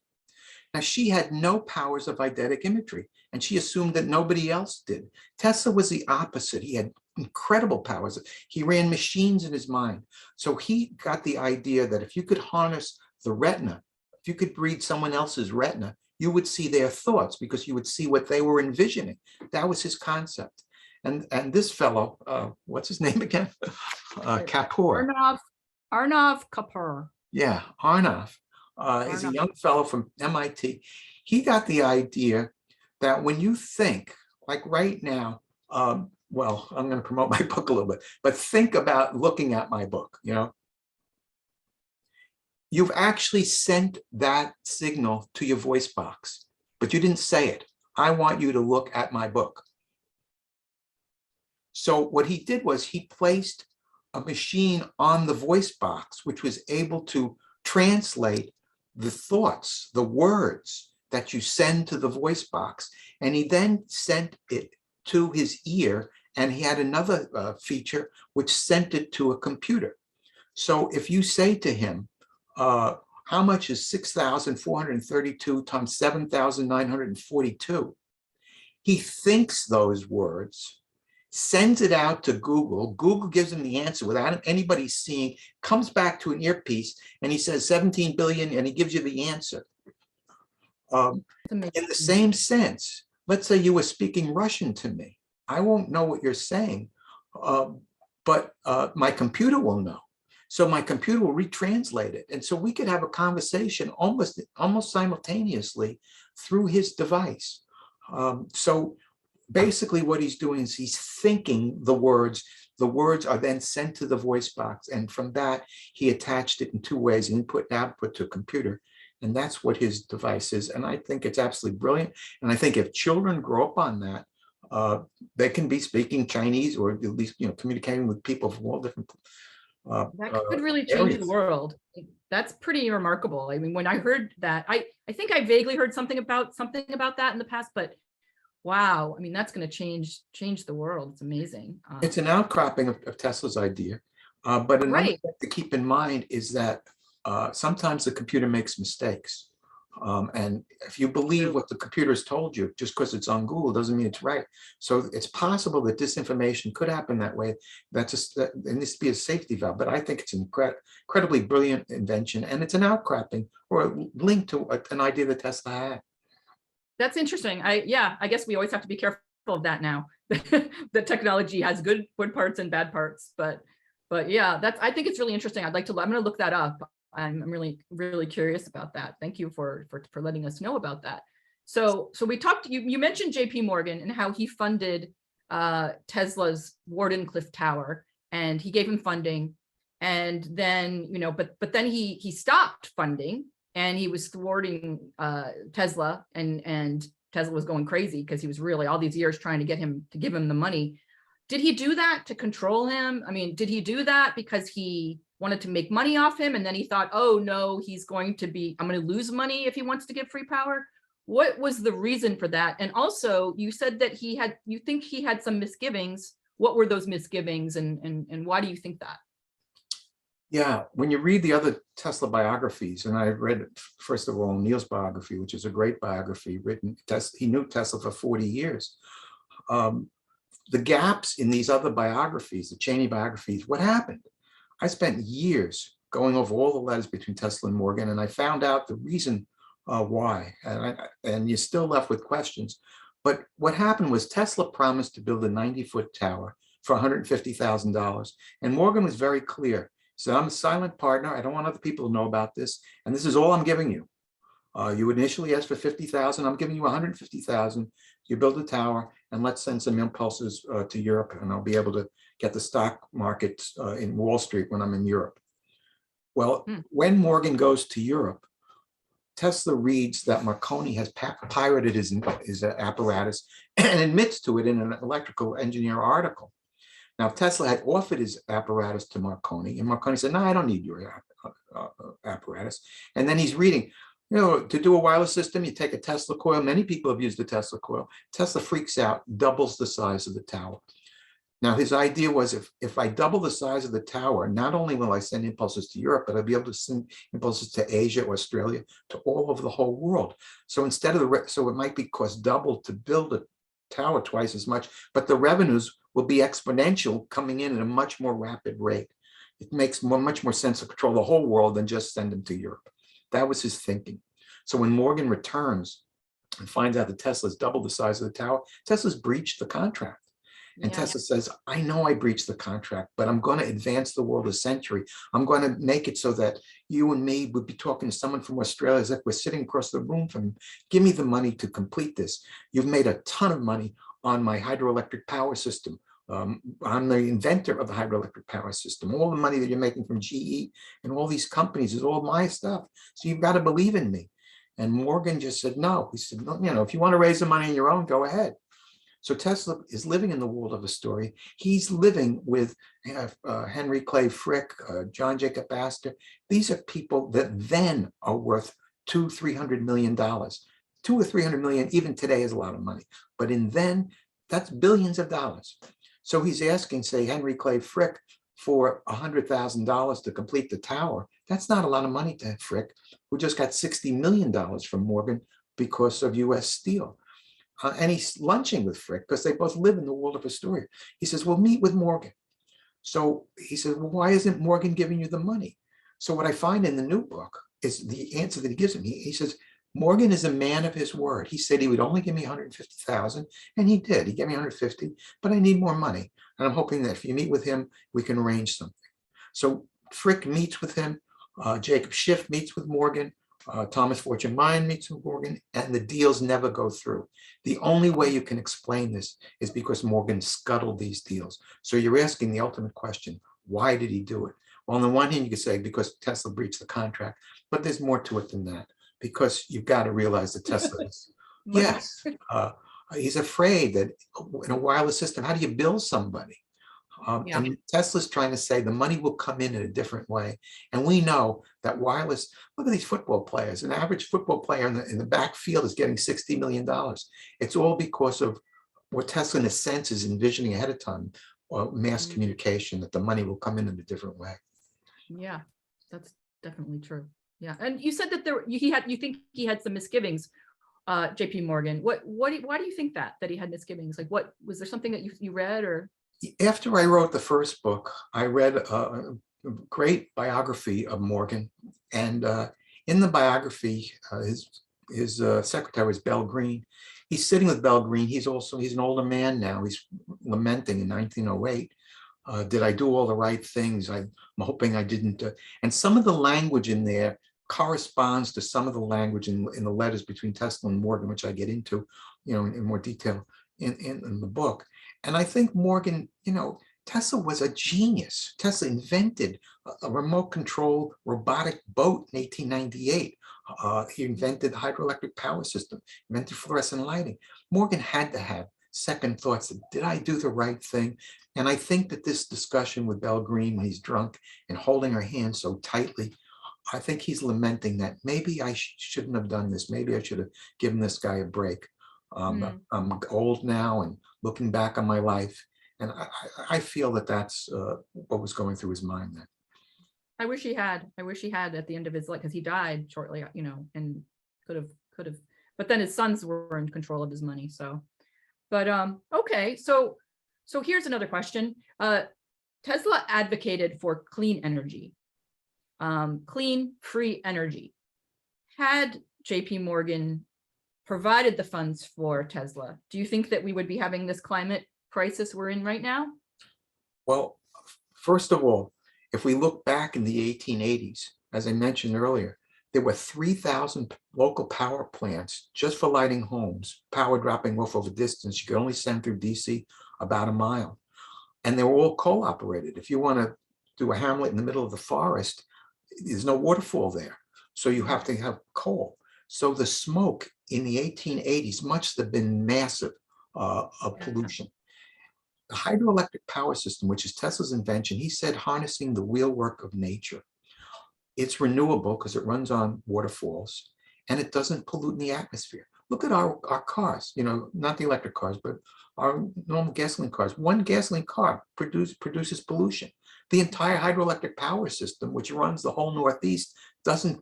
Now, she had no powers of eidetic imagery, and she assumed that nobody else did. Tesla was the opposite. He had incredible powers. He ran machines in his mind. So he got the idea that if you could harness the retina, if you could read someone else's retina, you would see their thoughts because you would see what they were envisioning. That was his concept. And this fellow, what's his name again? Kapoor. Arnav Kapoor. Yeah, Arnav is a young fellow from MIT. He got the idea that when you think, like right now, well, I'm going to promote my book a little bit, but think about looking at my book, you know. You've actually sent that signal to your voice box, but you didn't say it. I want you to look at my book. So what he did was he placed a machine on the voice box, which was able to translate the thoughts, the words that you send to the voice box. And he then sent it to his ear, and he had another feature which sent it to a computer. So if you say to him, how much is 6,432 times 7,942? He thinks those words, sends it out to Google. Google gives him the answer without anybody seeing, comes back to an earpiece, and he says 17 billion, and he gives you the answer. In the same sense, let's say you were speaking Russian to me. I won't know what you're saying, but my computer will know. So my computer will retranslate it. And so we could have a conversation almost simultaneously through his device. So basically what he's doing is he's thinking the words. The words are then sent to the voice box. And from that, he attached it in two ways, input and output to a computer. And that's what his device is. And I think it's absolutely brilliant. And I think if children grow up on that, they can be speaking Chinese, or at least, you know, communicating with people from all different that could really change areas. the world. That's pretty remarkable. I mean, when I heard that, I think I vaguely heard something about that in the past, but wow, I mean, that's going to change the world. It's amazing. It's an outcropping of Tesla's idea, but another Right. thing to keep in mind is that sometimes the computer makes mistakes. And if you believe what the computer has told you, just because it's on Google doesn't mean it's right. So it's possible that disinformation could happen that way. That needs to be a safety valve. But I think it's an incredibly brilliant invention, and it's an outcropping or a link to an idea that Tesla had. That's interesting. I guess we always have to be careful of that now. The technology has good parts and bad parts, but yeah, I think it's really interesting. I'm going to look that up. I'm really, really curious about that. Thank you for letting us know about that. So we talked, you mentioned JP Morgan and how he funded Tesla's Wardenclyffe Tower, and he gave him funding. And then, you know, but then he stopped funding, and he was thwarting Tesla, and Tesla was going crazy because he was really all these years trying to get him to give him the money. Did he do that to control him? I mean, did he do that because he wanted to make money off him, and then he thought, oh no, I'm going to lose money if he wants to give free power? What was the reason for that? And also, you said that you think he had some misgivings. What were those misgivings, and why do you think that? Yeah, when you read the other Tesla biographies, and I read, first of all, Neil's biography, which is a great biography written, he knew Tesla for 40 years. The gaps in these other biographies, the Cheney biographies, what happened? I spent years going over all the letters between Tesla and Morgan, and I found out the reason why, and you're still left with questions. But what happened was Tesla promised to build a 90-foot tower for $150,000, and Morgan was very clear. He said, I'm a silent partner. I don't want other people to know about this, and this is all I'm giving you. You initially asked for 50,000. I'm giving you 150,000. You build a tower, and let's send some impulses to Europe, and I'll be able to get the stock market in Wall Street when I'm in Europe. Well, when Morgan goes to Europe, Tesla reads that Marconi has pirated his apparatus and admits to it in an electrical engineer article. Now, Tesla had offered his apparatus to Marconi, and Marconi said, no, I don't need your apparatus. And then he's reading, you know, to do a wireless system, you take a Tesla coil. Many people have used the Tesla coil. Tesla freaks out, doubles the size of the tower. Now, his idea was if I double the size of the tower, not only will I send impulses to Europe, but I'll be able to send impulses to Asia, Australia, to all over the whole world. So instead of so it might be cost double to build a tower, twice as much, but the revenues will be exponential, coming in at a much more rapid rate. It makes much more sense to control the whole world than just send them to Europe. That was his thinking. So when Morgan returns and finds out that Tesla's double the size of the tower. Tesla's breached the contract. And Yeah. Tesla says, I know I breached the contract, but I'm going to advance the world a century. I'm going to make it so that you and me would be talking to someone from Australia as if we're sitting across the room from him. Give me the money to complete this. You've made a ton of money on my hydroelectric power system. I'm the inventor of the hydroelectric power system. All the money that you're making from GE and all these companies is all my stuff. So you've got to believe in me. And Morgan just said, no. He said, no, you know, if you want to raise the money on your own, go ahead. So Tesla is living in the world of a story. He's living with Henry Clay Frick, John Jacob Astor. These are people that then are worth $200-300 million. $200 or $300 million, even today, is a lot of money. But in then, that's billions of dollars. So he's asking, say, Henry Clay Frick for $100,000 to complete the tower. That's not a lot of money to Frick, who just got $60 million from Morgan because of US Steel. And he's lunching with Frick because they both live in the world of Astoria. He says, well, meet with Morgan. So he says, well, why isn't Morgan giving you the money? So what I find in the new book is the answer that he gives him. He says, Morgan is a man of his word. He said he would only give me 150,000, and he did. He gave me 150, but I need more money. And I'm hoping that if you meet with him, we can arrange something. So Frick meets with him. Jacob Schiff meets with Morgan. Thomas Fortune Mine meets with Morgan, and the deals never go through. The only way you can explain this is because Morgan scuttled these deals. So you're asking the ultimate question, why did he do it? Well, on the one hand, you could say because Tesla breached the contract, but there's more to it than that, because you've got to realize that Tesla is, yes, he's afraid that in a wireless system, how do you bill somebody? And Tesla's trying to say the money will come in a different way. And we know that wireless, look at these football players. An average football player in the backfield is getting $60 million. It's all because of what Tesla, in a sense, is envisioning ahead of time, or mass communication, that the money will come in a different way. Yeah, that's definitely true. Yeah. And you said that you think he had some misgivings, JP Morgan. Why do you think that he had misgivings? Like, what was there something that you read, or? After I wrote the first book, I read a great biography of Morgan. And in the biography, his secretary was Bell Green. He's sitting with Bell Green. He's an older man now. He's lamenting in 1908. Did I do all the right things? I'm hoping I didn't. And some of the language in there corresponds to some of the language in the letters between Tesla and Morgan, which I get into, in more detail in the book. And I think Morgan, Tesla was a genius. Tesla invented a remote control robotic boat in 1898. He invented the hydroelectric power system, invented fluorescent lighting. Morgan had to have second thoughts. Did I do the right thing? And I think that this discussion with Bell Green, when he's drunk and holding her hand so tightly, I think he's lamenting that maybe I shouldn't have done this. Maybe I should have given this guy a break. I'm old now and looking back on my life. And I feel that that's what was going through his mind then. I wish he had at the end of his life, because he died shortly, and could have, but then his sons were in control of his money. So, but okay. So here's another question. Tesla advocated for clean energy, clean, free energy. Had JP Morgan provided the funds for Tesla, do you think that we would be having this climate crisis we're in right now? Well, first of all, if we look back in the 1880s, as I mentioned earlier, there were 3,000 local power plants just for lighting homes, power dropping off of a distance. You could only send through DC about a mile. And they were all coal operated. If you want to do a hamlet in the middle of the forest, there's no waterfall there. So you have to have coal. So the smoke in the 1880s must have been massive of pollution. The hydroelectric power system, which is Tesla's invention, he said harnessing the wheelwork of nature. It's renewable because it runs on waterfalls and it doesn't pollute in the atmosphere. Look at our cars, not the electric cars, but our normal gasoline cars. One gasoline car produces pollution. The entire hydroelectric power system, which runs the whole Northeast, doesn't,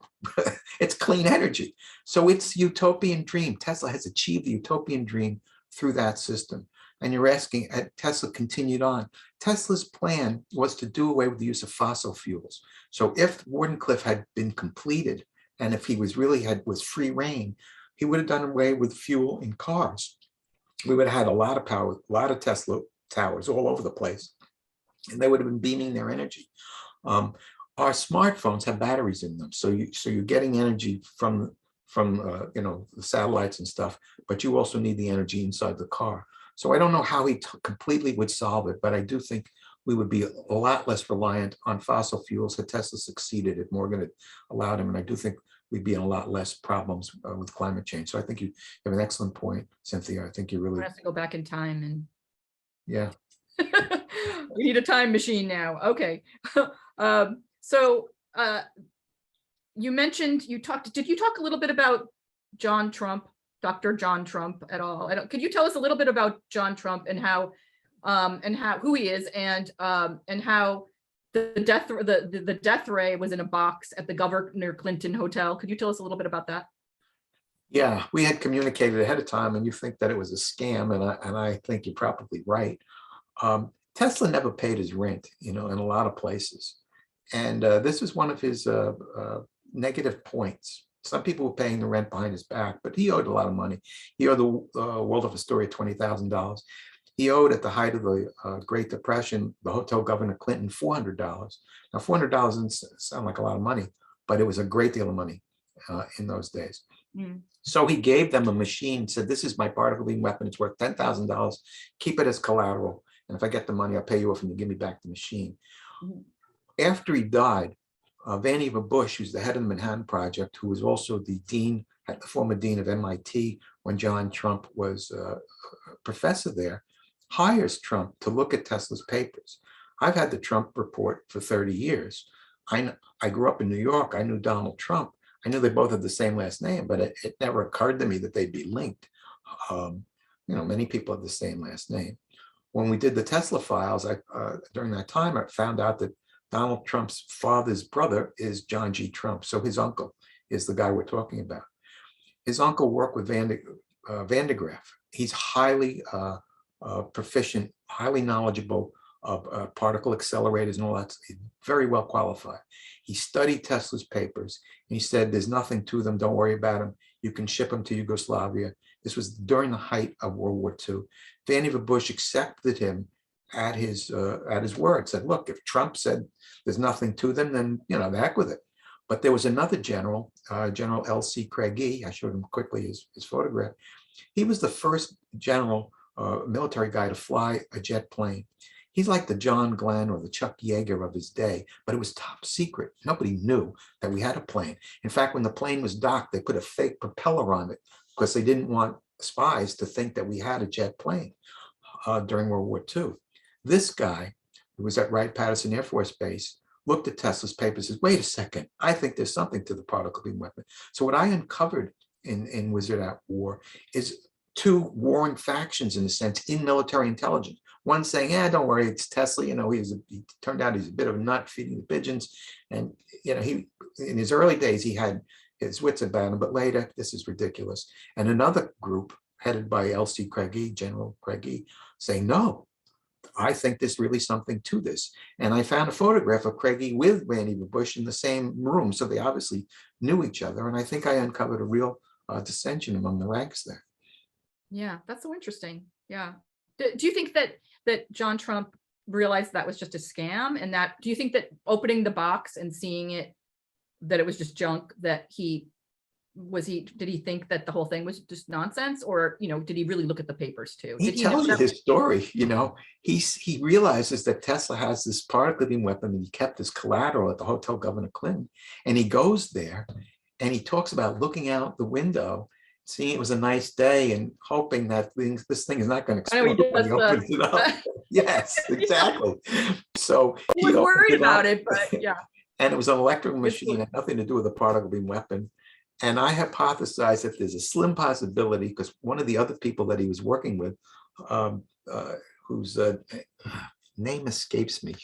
it's clean energy. So it's utopian dream. Tesla has achieved the utopian dream through that system. And you're asking, Tesla continued on. Tesla's plan was to do away with the use of fossil fuels. So if Wardenclyffe had been completed, and if he was free reign, he would have done away with fuel in cars. We would have had a lot of power, a lot of Tesla towers all over the place, and they would have been beaming their energy. Our smartphones have batteries in them, so you're getting energy from the satellites and stuff, but you also need the energy inside the car. So I don't know how he completely would solve it, but I do think we would be a lot less reliant on fossil fuels had Tesla succeeded, if Morgan had allowed him. And I do think we'd be in a lot less problems with climate change. So I think you have an excellent point, Cynthia. I think you really have to go back in time and yeah. we need a time machine now. Okay. You mentioned did you talk a little bit about John Trump, Dr. John Trump at all? Could you tell us a little bit about John Trump and how who he is and how the death ray was in a box at the Governor Clinton Hotel? Could you tell us a little bit about that? Yeah, we had communicated ahead of time, and you think that it was a scam, and I think you're probably right. Tesla never paid his rent, in a lot of places, and this was one of his negative points. Some people were paying the rent behind his back, but he owed a lot of money. He owed the Waldorf Astoria $20,000. He owed, at the height of the Great Depression, the Hotel Governor Clinton $400. Now, $400 doesn't sound like a lot of money, but it was a great deal of money in those days. Mm. So he gave them a machine, said, "This is my particle beam weapon. It's worth $10,000. Keep it as collateral. And if I get the money, I'll pay you off and you give me back the machine." Mm. After he died, Vannevar Bush, who's the head of the Manhattan Project, who was also the former dean of MIT when John Trump was a professor there, hires Trump to look at Tesla's papers. I've had the Trump report for 30 years. I grew up in New York. I knew Donald Trump. I knew they both had the same last name, but it never occurred to me that they'd be linked. Many people have the same last name. When we did the Tesla files, during that time, I found out that Donald Trump's father's brother is John G. Trump. So his uncle is the guy we're talking about. His uncle worked with Van de Graaff. He's highly proficient, highly knowledgeable of particle accelerators and all that. He's very well qualified. He studied Tesla's papers, and he said, "There's nothing to them. Don't worry about them. You can ship them to Yugoslavia." This was during the height of World War II. Vannevar Bush accepted him at his word, said, "Look, if Trump said there's nothing to them, then, the heck with it." But there was another general, General L.C. Craigie. I showed him quickly his photograph. He was the first general military guy to fly a jet plane. He's like the John Glenn or the Chuck Yeager of his day, but it was top secret. Nobody knew that we had a plane. In fact, when the plane was docked, they put a fake propeller on it because they didn't want spies to think that we had a jet plane during World War II. This guy, who was at Wright-Patterson Air Force Base, looked at Tesla's papers and said, "Wait a second, I think there's something to the particle beam weapon." So what I uncovered in Wizard at War is two warring factions, in a sense, in military intelligence. One saying, "Yeah, don't worry, it's Tesla. He turned out he's a bit of a nut feeding the pigeons." And, he, in his early days, he had his wits about him, but later, this is ridiculous. And another group headed by L.C. Craigie, General Craigie, saying, "No, I think there's really something to this." And I found a photograph of Craigie with Vannevar Bush in the same room. So they obviously knew each other. And I think I uncovered a real dissension among the ranks there. Yeah, that's so interesting. Yeah. Do you think that John Trump realized that was just a scam? And do you think that opening the box and seeing it, that it was just junk, that did he think that the whole thing was just nonsense? Or, did he really look at the papers too? He tells you his story, he realizes that Tesla has this particle beam weapon and he kept his collateral at the Hotel Governor Clinton. And he goes there and he talks about looking out the window, seeing it was a nice day and hoping that this thing is not going to explode when he opens it up. Yes, exactly. So he was worried about it, but yeah. And it was an electrical machine, it had nothing to do with a particle beam weapon. And I hypothesize if there's a slim possibility, because one of the other people that he was working with, whose name escapes me,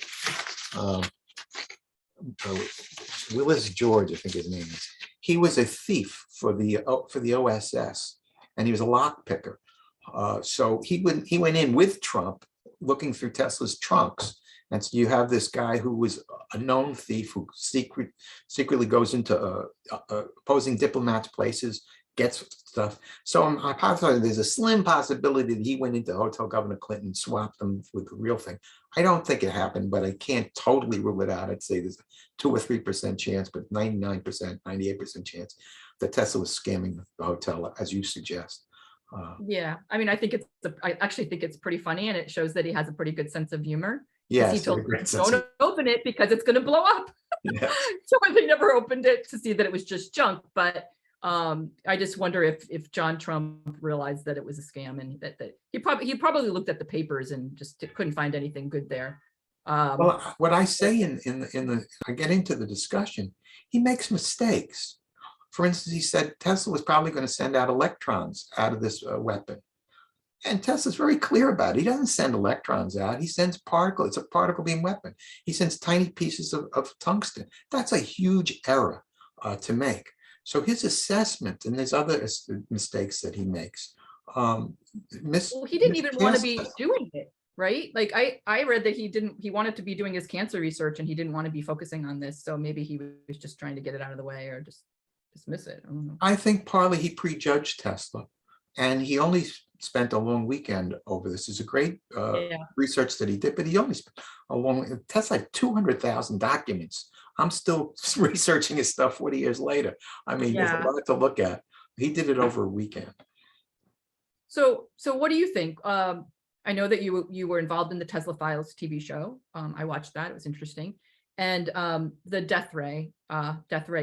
Willis George, I think his name is. He was a thief for the OSS, and he was a lock picker. So he went in with Trump, looking through Tesla's trunks. And so you have this guy who was a known thief who secretly goes into opposing diplomats' places, gets stuff. So I'm hypothesizing there's a slim possibility that he went into Hotel Governor Clinton and swapped them with the real thing. I don't think it happened, but I can't totally rule it out. I'd say there's a 2 or 3% chance, but 99%, 98% chance that Tesla was scamming the hotel, as you suggest. Yeah, I mean, I think I actually think it's pretty funny, and it shows that he has a pretty good sense of humor. Yes, he told a great them, sense don't open it because it's going to blow up. Yes. So they never opened it to see that it was just junk. But I just wonder if John Trump realized that it was a scam, and that he probably looked at the papers and just couldn't find anything good there. Well, what I say I get into the discussion, he makes mistakes. For instance, he said Tesla was probably going to send out electrons out of this weapon. And Tesla's very clear about it. He doesn't send electrons out. He sends particles. It's a particle beam weapon. He sends tiny pieces of tungsten. That's a huge error to make. So his assessment, and there's other mistakes that he makes. Well, he didn't even want to be doing it, right? Like I read that he wanted to be doing his cancer research, and he didn't want to be focusing on this. So maybe he was just trying to get it out of the way, or just dismiss it. I don't know. I think partly he prejudged Tesla, and he only spent a long weekend over this. It's a great research that he did, but he only spent a long, Tesla had 200,000 documents. I'm still researching his stuff 40 years later. I mean, there's a lot to look at. He did it over a weekend. So what do you think? I know that you were involved in the Tesla Files TV show. I watched that. It was interesting. And the death ray,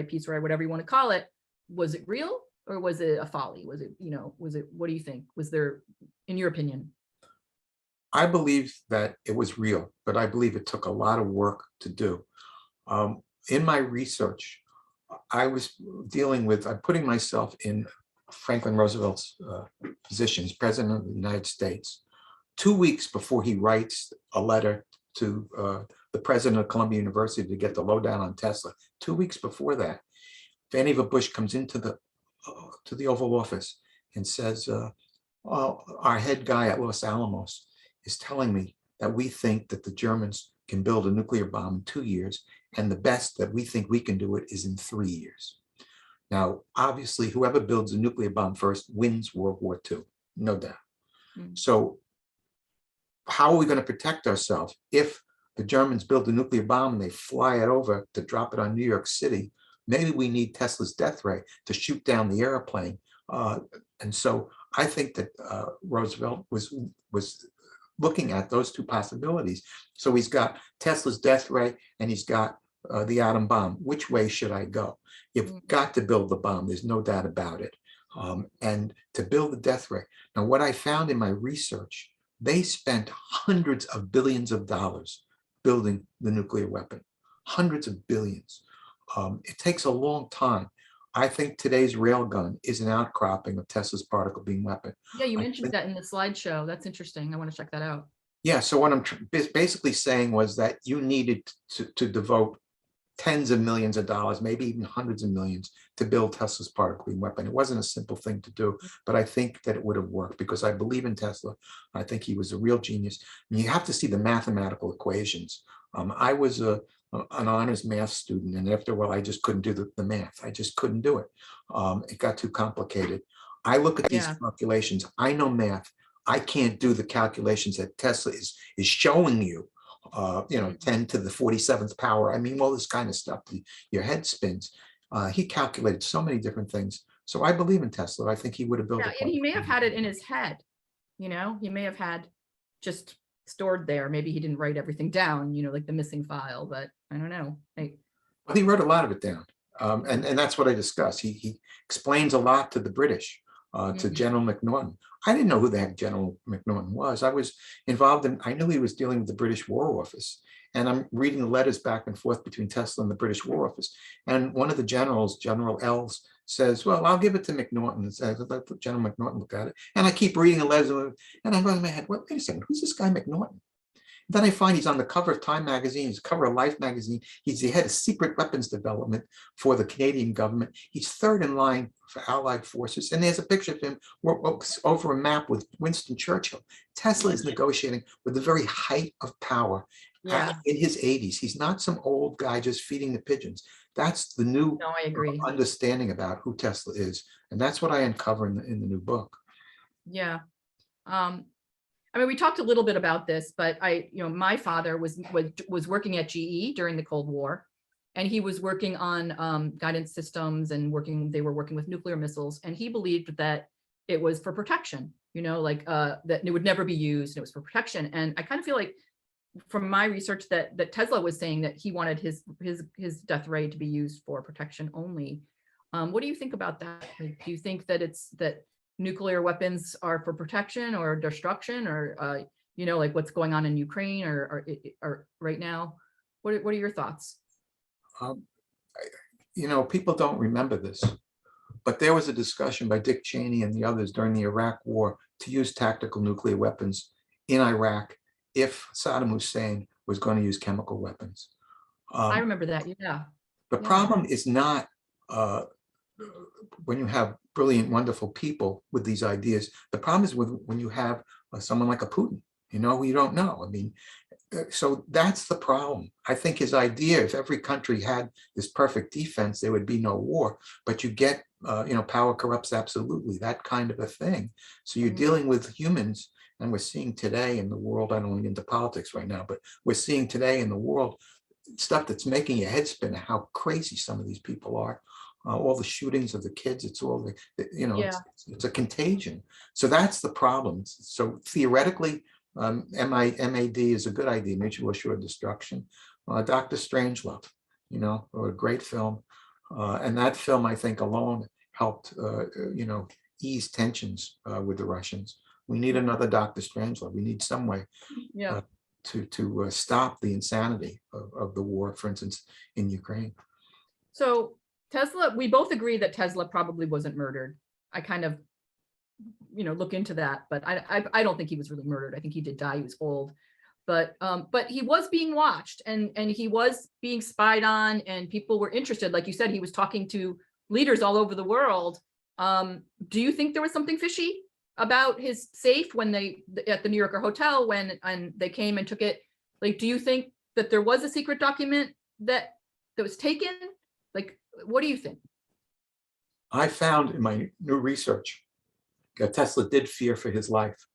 peace ray, whatever you want to call it, was it real or was it a folly? Was it, what do you think? Was there, in your opinion? I believe that it was real, but I believe it took a lot of work to do. In my research, I was I'm putting myself in Franklin Roosevelt's position as President of the United States. 2 weeks before he writes a letter to the president of Columbia University to get the lowdown on Tesla, 2 weeks before that, Vannevar Bush comes into the Oval Office and says, our head guy at Los Alamos is telling me that we think that the Germans can build a nuclear bomb in 2 years, and the best that we think we can do it is in 3 years. Now, obviously, whoever builds a nuclear bomb first wins World War II, no doubt. So how are we going to protect ourselves if the Germans build a nuclear bomb and they fly it over to drop it on New York City? Maybe we need Tesla's death ray to shoot down the airplane. And so I think that Roosevelt was looking at those two possibilities. So he's got Tesla's death ray and he's got the atom bomb. Which way should I go? You've got to build the bomb. There's no doubt about it. And to build the death ray. Now, what I found in my research, they spent hundreds of billions of dollars building the nuclear weapon, hundreds of billions. It takes a long time. I think today's railgun is an outcropping of Tesla's particle beam weapon. Yeah, you mentioned that in the slideshow. That's interesting. I want to check that out. Yeah, so what I'm basically saying was that you needed to devote tens of millions of dollars, maybe even hundreds of millions, to build Tesla's particle beam weapon. It wasn't a simple thing to do, but I think that it would have worked because I believe in Tesla. I think he was a real genius. And you have to see the mathematical equations. I was an honors math student, and after a while, I just couldn't do the math. I just couldn't do it. It got too complicated. I look at these calculations. I know math. I can't do the calculations that Tesla is showing you. 10 to the 47th power. I mean, all this kind of stuff. Your head spins. He calculated so many different things. So I believe in Tesla. I think he would have built it. And he may have had it in his head. He may have had just stored there. Maybe he didn't write everything down, like the missing file, but I don't know. Well, he wrote a lot of it down. And that's what I discussed. He explains a lot to the British, to General McNaughton. I didn't know who the heck General McNaughton was. I was involved I knew he was dealing with the British War Office. And I'm reading the letters back and forth between Tesla and the British War Office. And one of the generals, General Els, says, well, I'll give it to McNaughton. Let General McNaughton look at it. And I keep reading the letters, and I go in my head, well, wait a second, who's this guy McNaughton? Then I find he's on the cover of Time magazine, he's cover of Life magazine. He's the head of secret weapons development for the Canadian government. He's third in line for Allied forces. And there's a picture of him over a map with Winston Churchill. Tesla is negotiating with the very height of power in his 80s. He's not some old guy just feeding the pigeons. That's the new I agree. understanding about who Tesla is. And that's what I uncover in the new book. Yeah. I mean, we talked a little bit about this, but my father was working at GE during the Cold War, and he was working on guidance systems and they were working with nuclear missiles, and he believed that it was for protection, that it would never be used, and it was for protection. And I kind of feel like from my research that Tesla was saying that he wanted his death ray to be used for protection only. What do you think about that? Like, do you think that that nuclear weapons are for protection or destruction, or like what's going on in Ukraine or right now? What are your thoughts? People don't remember this, but there was a discussion by Dick Cheney and the others during the Iraq War to use tactical nuclear weapons in Iraq if Saddam Hussein was going to use chemical weapons. I remember that. Yeah. The problem is not when you have brilliant, wonderful people with these ideas. The problem is when you have someone like a Putin, who you don't know. I mean, so that's the problem. I think his idea, if every country had this perfect defense, there would be no war. But you get, power corrupts absolutely, that kind of a thing. So you're dealing with humans, and we're seeing today in the world, I don't want to get into politics right now, but we're seeing today in the world stuff that's making your head spin, how crazy some of these people are. All the shootings of the kids, it's all it's a contagion. So that's the problem. So theoretically, MAD is a good idea, mutual assured destruction. Dr. Strangelove, a great film. And that film, I think, alone helped, ease tensions with the Russians. We need another Dr. Strangelove. We need some way to stop the insanity of the war, for instance, in Ukraine. So Tesla, we both agree that Tesla probably wasn't murdered. I kind of, look into that, but I don't think he was really murdered. I think he did die. He was old, but he was being watched and he was being spied on, and people were interested. Like you said, he was talking to leaders all over the world. Do you think there was something fishy about his safe when at the New Yorker hotel when they came and took it? Like, do you think that there was a secret document that was taken? Like, what do you think? I found in my new research that Tesla did fear for his life,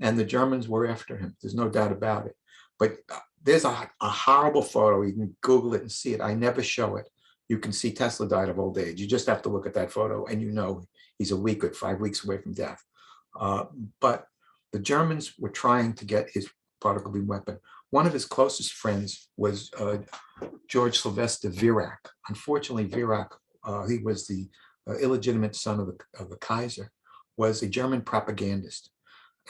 and the Germans were after him. There's no doubt about it. But there's a horrible photo. You can Google it and see it. I never show it. You can see Tesla died of old age. You just have to look at that photo, and he's a week or 5 weeks away from death. But the Germans were trying to get his particle beam weapon. One of his closest friends was George Sylvester Virac. Unfortunately, Virac, he was the illegitimate son of the Kaiser, was a German propagandist.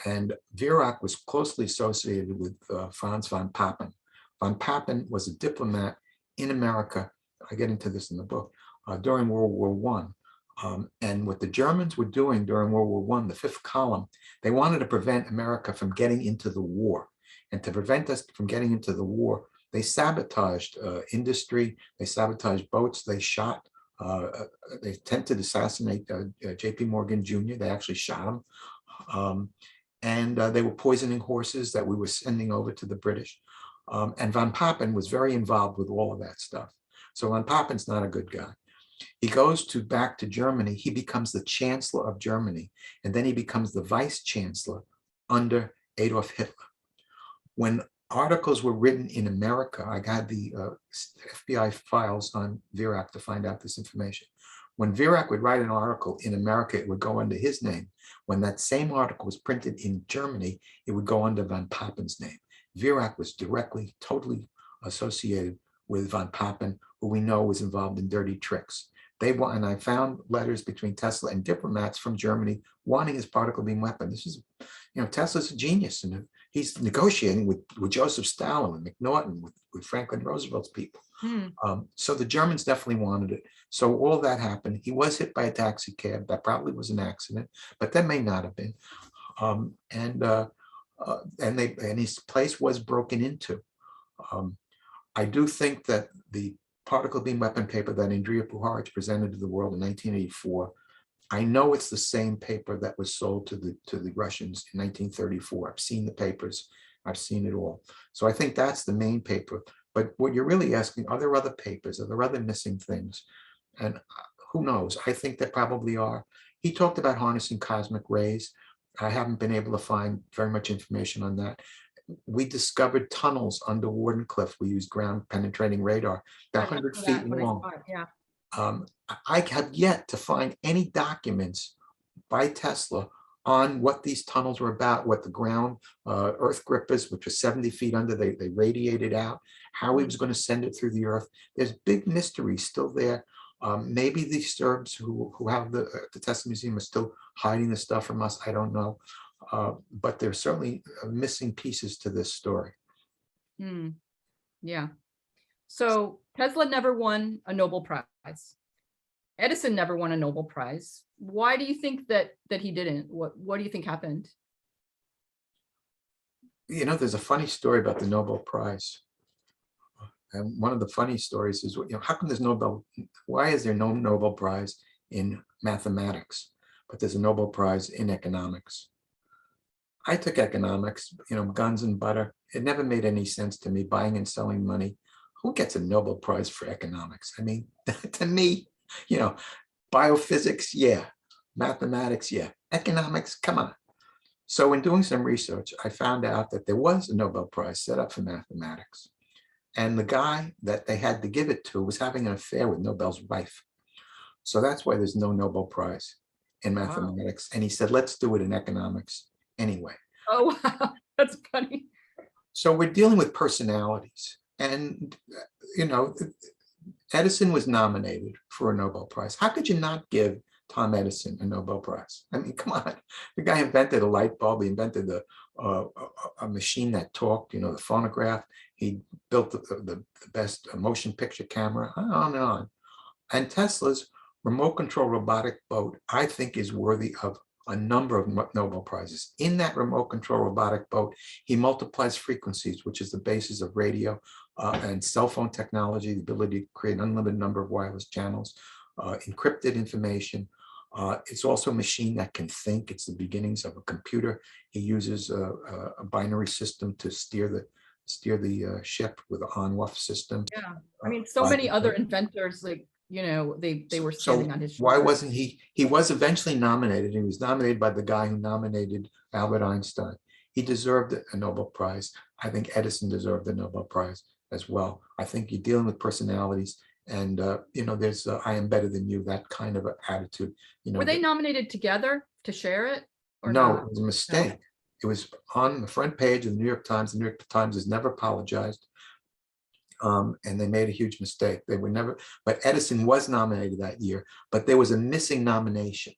And Virac was closely associated with Franz von Papen. Von Papen was a diplomat in America. I get into this in the book, during World War I. And what the Germans were doing during World War I, the fifth column, they wanted to prevent America from getting into the war. And to prevent us from getting into the war, they sabotaged industry, they sabotaged boats, they shot, they attempted to assassinate J.P. Morgan Jr., they actually shot him. And they were poisoning horses that we were sending over to the British. And von Papen was very involved with all of that stuff. So von Papen's not a good guy. He goes back to Germany. He becomes the chancellor of Germany, and then he becomes the vice chancellor under Adolf Hitler. When articles were written in America, I got the FBI files on Virac to find out this information. When Virac would write an article in America, it would go under his name. When that same article was printed in Germany, it would go under von Papen's name. Virac was directly, totally associated with von Papen, who we know was involved in dirty tricks. And I found letters between Tesla and diplomats from Germany wanting his particle beam weapon. This is, Tesla's a genius, and he's negotiating with Joseph Stalin and McNaughton, with Franklin Roosevelt's people. So the Germans definitely wanted it. So all that happened. He was hit by a taxi cab. That probably was an accident, but that may not have been. and his place was broken into. I do think that the particle beam weapon paper that Andrea Puharich presented to the world in 1984, I know it's the same paper that was sold to the Russians in 1934. I've seen the papers, I've seen it all. So I think that's the main paper. But what you're really asking, are there other papers? Are there other missing things? And who knows? I think there probably are. He talked about harnessing cosmic rays. I haven't been able to find very much information on that. We discovered tunnels under Wardenclyffe. We used ground penetrating radar. They're 100 feet long. Yeah. I have yet to find any documents by Tesla on what these tunnels were about, what the ground earth grip is, which was 70 feet under, they radiated out, how he was going to send it through the earth. There's big mystery still there. Maybe the Serbs who have the Tesla Museum are still hiding the stuff from us. I don't know. But there's certainly missing pieces to this story. Yeah. So Tesla never won a Nobel Prize. Edison never won a Nobel Prize. Why do you think that he didn't? What do you think happened? You know, there's a funny story about the Nobel Prize. And one of the funny stories is, how come why is there no Nobel Prize in mathematics, but there's a Nobel Prize in economics? I took economics, guns and butter. It never made any sense to me, buying and selling money. Who gets a Nobel Prize for economics? I mean, to me, biophysics, yeah. Mathematics, yeah. Economics, come on. So in doing some research, I found out that there was a Nobel Prize set up for mathematics. And the guy that they had to give it to was having an affair with Nobel's wife. So that's why there's no Nobel Prize in mathematics. Wow. And he said, let's do it in economics anyway. Oh, wow. That's funny. So we're dealing with personalities. And, Edison was nominated for a Nobel Prize. How could you not give Tom Edison a Nobel Prize? I mean, come on. The guy invented a light bulb. He invented a machine that talked, the phonograph. He built the best motion picture camera, on and on. And Tesla's remote control robotic boat, I think, is worthy of a number of Nobel Prizes. In that remote control robotic boat, he multiplies frequencies, which is the basis of radio and cell phone technology, the ability to create an unlimited number of wireless channels, encrypted information. It's also a machine that can think. It's the beginnings of a computer. He uses a binary system to steer the ship with an on-off system. Yeah, I mean, so many other inventors, like, they were standing on his shoulders. Why wasn't he? He was eventually nominated. He was nominated by the guy who nominated Albert Einstein. He deserved a Nobel Prize. I think Edison deserved a Nobel Prize as well. I think you're dealing with personalities, and there's I am better than you, that kind of attitude. Were they nominated together to share it? Or no, not? it was a mistake. No. It was on the front page of the New York Times. The New York Times has never apologized. And they made a huge mistake. They were never, but Edison was nominated that year, but there was a missing nomination.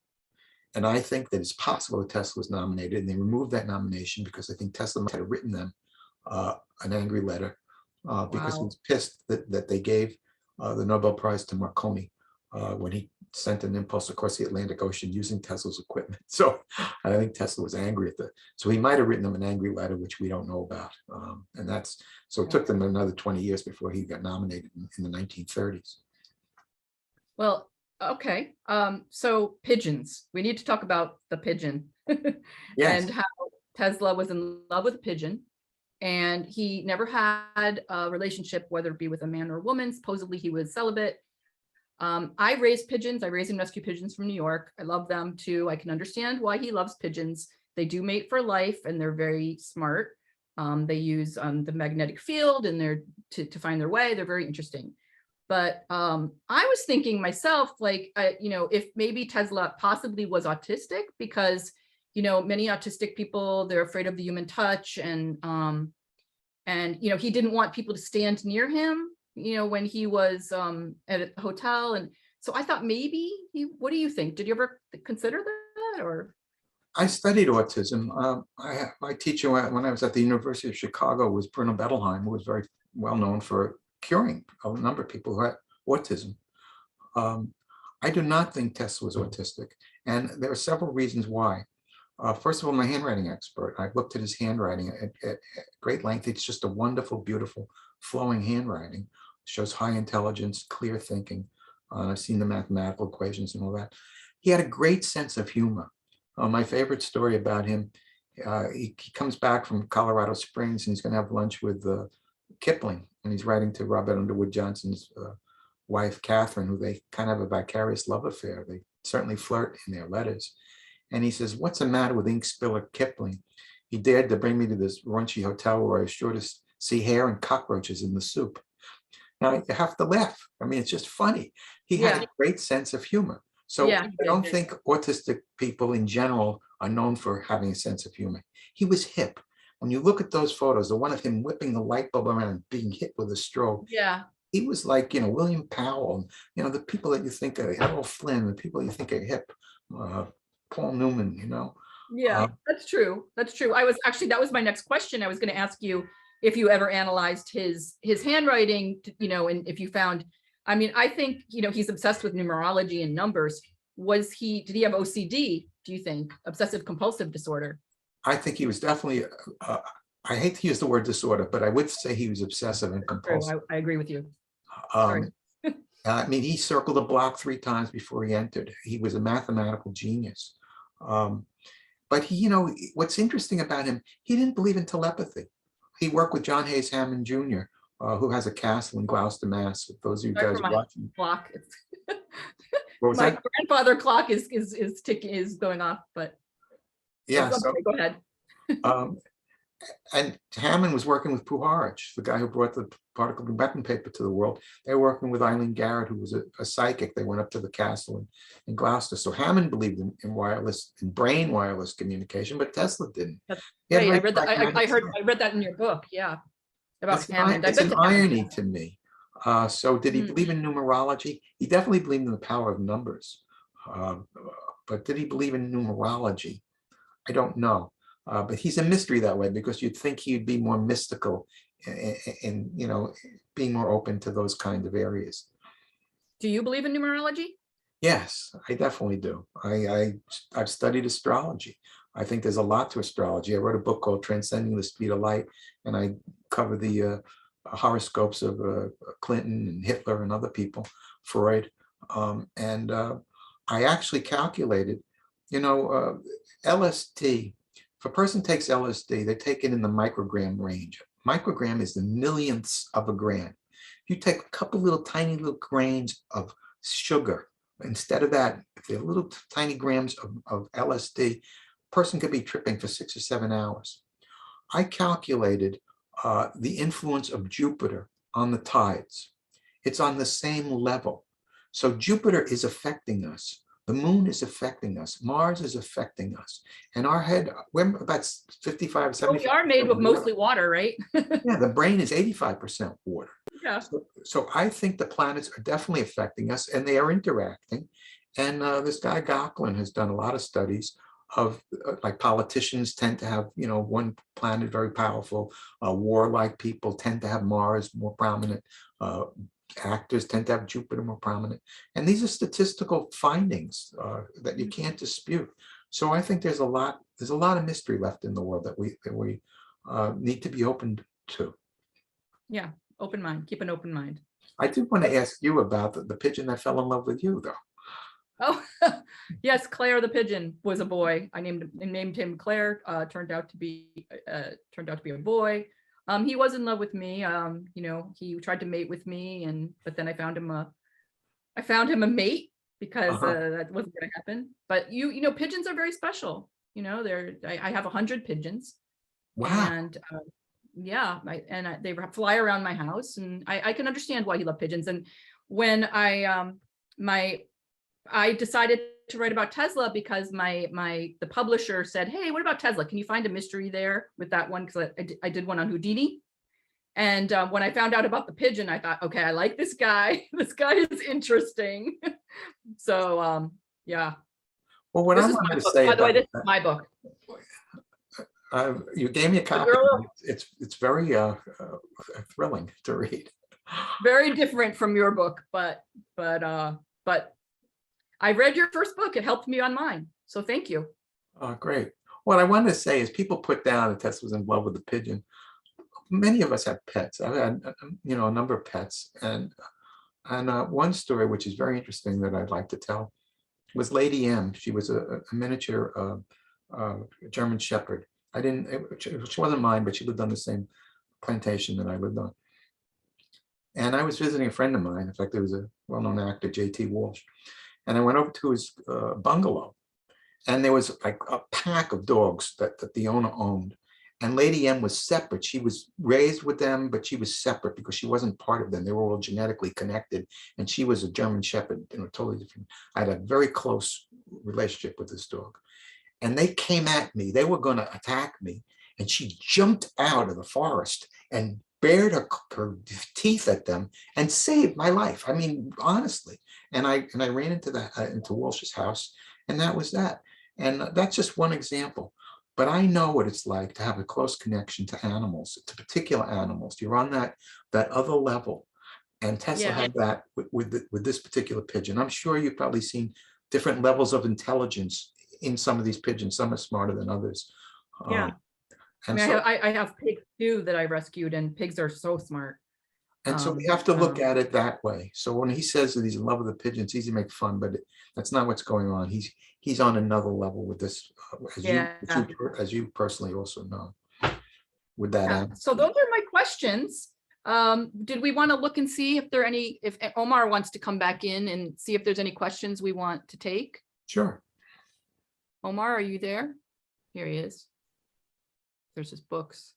And I think that it's possible that Tesla was nominated, and they removed that nomination because I think Tesla might have written them an angry letter because he was pissed that they gave the Nobel Prize to Marconi when he sent an impulse across the Atlantic Ocean using Tesla's equipment. So I think Tesla was angry at that. So he might have written them an angry letter, which we don't know about. And so it took them another 20 years before he got nominated in the 1930s. Well, okay. So pigeons, we need to talk about the pigeon. Yes. And how Tesla was in love with a pigeon. And he never had a relationship, whether it be with a man or a woman. Supposedly he was celibate. I raise pigeons. I raise and rescue pigeons from New York. I love them too. I can understand why he loves pigeons. They do mate for life, and they're very smart. They use the magnetic field and they're to find their way. They're very interesting. But I was thinking myself, like, if maybe Tesla possibly was autistic, because many autistic people, they're afraid of the human touch, and he didn't want people to stand near him, when he was at a hotel. And so I thought maybe what do you think? Did you ever consider that? Or I studied autism. My teacher when I was at the University of Chicago was Bruno Bettelheim, who was very well known for curing a number of people who had autism. I do not think Tesla was autistic, and there are several reasons why. First of all, my handwriting expert. I looked at his handwriting at great length. It's just a wonderful, beautiful, flowing handwriting. Shows high intelligence, clear thinking. I've seen the mathematical equations and all that. He had a great sense of humor. My favorite story about him, he comes back from Colorado Springs and he's going to have lunch with Kipling, and he's writing to Robert Underwood Johnson's wife, Catherine, who they kind of have a vicarious love affair. They certainly flirt in their letters. And he says, "What's the matter with ink spiller Kipling? He dared to bring me to this raunchy hotel where I was sure to see hair and cockroaches in the soup." Now you have to laugh. I mean, it's just funny. He had a great sense of humor. So I don't think autistic people in general are known for having a sense of humor. He was hip. When you look at those photos, the one of him whipping the light bulb around and being hit with a straw, he was like, William Powell, the people that you think are Errol Flynn, the people you think are hip, Paul Newman, That's true. That's true. That was my next question. I was going to ask you if you ever analyzed his handwriting, and if you found, I think, he's obsessed with numerology and numbers. Did he have OCD, do you think? Obsessive compulsive disorder? I think he was definitely, I hate to use the word disorder, but I would say he was obsessive and compulsive. I agree with you. He circled a block 3 times before he entered. He was a mathematical genius. But he, what's interesting about him, he didn't believe in telepathy. He worked with John Hayes Hammond Jr., who has a castle in Gloucester, Mass. If those of you guys are watching. Clock. My grandfather clock is ticking, is going off, but yeah. So go ahead. And Hammond was working with Puharich, the guy who brought the particle weapon paper to the world. They were working with Eileen Garrett, who was a psychic. They went up to the castle in Gloucester. So Hammond believed in wireless, in brain wireless communication, but Tesla didn't. That's great. I read that. I read that in your book. Yeah, about Hammond. It's an irony to me. So did he believe in numerology? He definitely believed in the power of numbers. But did he believe in numerology? I don't know. But he's a mystery that way, because you'd think he'd be more mystical and being more open to those kind of areas. Do you believe in numerology? Yes, I definitely do. I've studied astrology. I think there's a lot to astrology. I wrote a book called Transcending the Speed of Light, and I cover the horoscopes of Clinton and Hitler and other people, Freud. I actually calculated, LSD. If a person takes LSD, they take it in the microgram range. Microgram is the millionths of a gram. If you take a couple little tiny little grains of sugar, instead of that, if they're little tiny grams of LSD, a person could be tripping for 6 or 7 hours. I calculated the influence of Jupiter on the tides. It's on the same level. So Jupiter is affecting us. The moon is affecting us. Mars is affecting us. And our head, we're about 55, 75. We are made with mostly water, right? Yeah, the brain is 85% water. Yeah. So I think the planets are definitely affecting us, and they are interacting. And this guy Gocklin has done a lot of studies of like politicians tend to have, one planet very powerful. Warlike people tend to have Mars more prominent. Actors tend to have Jupiter more prominent. And these are statistical findings that you can't dispute. So I think there's a lot of mystery left in the world that we need to be open to. Yeah, open mind, keep an open mind. I do want to ask you about the pigeon that fell in love with you, though. Oh, yes, Claire the pigeon was a boy. I named him Claire. Turned out to be a boy. He was in love with me. He tried to mate with me, but then I found him a mate, because that wasn't going to happen. But pigeons are very special. I have 100 pigeons. Wow. And they fly around my house, and I can understand why he loved pigeons. And when I decided to write about Tesla, because the publisher said, "Hey, what about Tesla? Can you find a mystery there with that one?" Because I did one on Houdini. And when I found out about the pigeon, I thought, okay, I like this guy. This guy is interesting. So yeah. Well, what I wanted to say, by the way, this is my book. You gave me a copy. It's very thrilling to read. Very different from your book, but I read your first book. It helped me on mine. So thank you. Great. what I wanted to say is people put down that Tesla's in love with the pigeon. Many of us have pets. I've had, a number of pets. And one story, which is very interesting that I'd like to tell, was Lady M. She was a miniature German Shepherd. She wasn't mine, but she lived on the same plantation that I lived on. And I was visiting a friend of mine. In fact, there was a well-known actor, J.T. Walsh. And I went over to his bungalow. And there was like a pack of dogs that the owner owned. And Lady M was separate. She was raised with them, but she was separate because she wasn't part of them. They were all genetically connected. And she was a German Shepherd, totally different. I had a very close relationship with this dog. And they came at me. They were going to attack me. And she jumped out of the forest and bared her teeth at them and saved my life. I mean, honestly. And I ran into Walsh's house, and that was that. And that's just one example. But I know what it's like to have a close connection to animals, to particular animals. You're on that other level. And Tesla had that with this particular pigeon. I'm sure you've probably seen different levels of intelligence in some of these pigeons. Some are smarter than others. Yeah. And I have pigs too that I rescued, and pigs are so smart. And so we have to look at it that way. So when he says that he's in love with the pigeon, it's easy to make fun, but that's not what's going on. He's on another level with this, as you personally also know. With that, so those are my questions. Did we want to look and see if there are any? If Omar wants to come back in and see if there's any questions we want to take? Sure. Omar, are you there? Here he is. There's his books.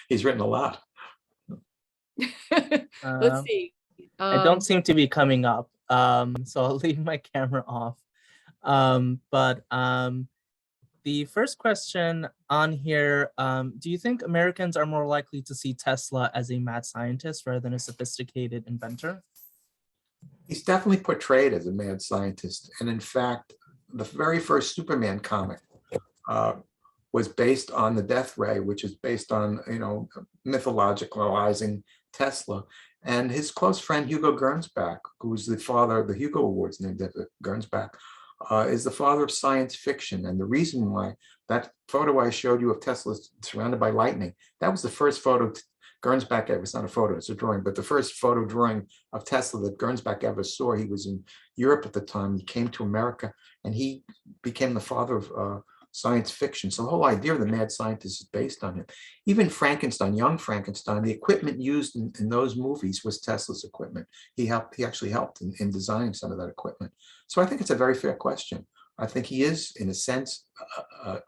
He's written a lot. Let's see. I don't seem to be coming up, so I'll leave my camera off. But the first question on here, do you think Americans are more likely to see Tesla as a mad scientist rather than a sophisticated inventor? He's definitely portrayed as a mad scientist. And in fact, the very first Superman comic was based on the death ray, which is based on, mythologicalizing Tesla. And his close friend, Hugo Gernsback, who's the father of the Hugo Awards named after Gernsback, is the father of science fiction. And the reason why that photo I showed you of Tesla surrounded by lightning, that was the first photo Gernsback ever, it's not a photo, it's a drawing, but the first photo drawing of Tesla that Gernsback ever saw. He was in Europe at the time. He came to America and he became the father of science fiction. So the whole idea of the mad scientist is based on him. Even Frankenstein, young Frankenstein, the equipment used in those movies was Tesla's equipment. He actually helped in designing some of that equipment. So I think it's a very fair question. I think he is, in a sense, a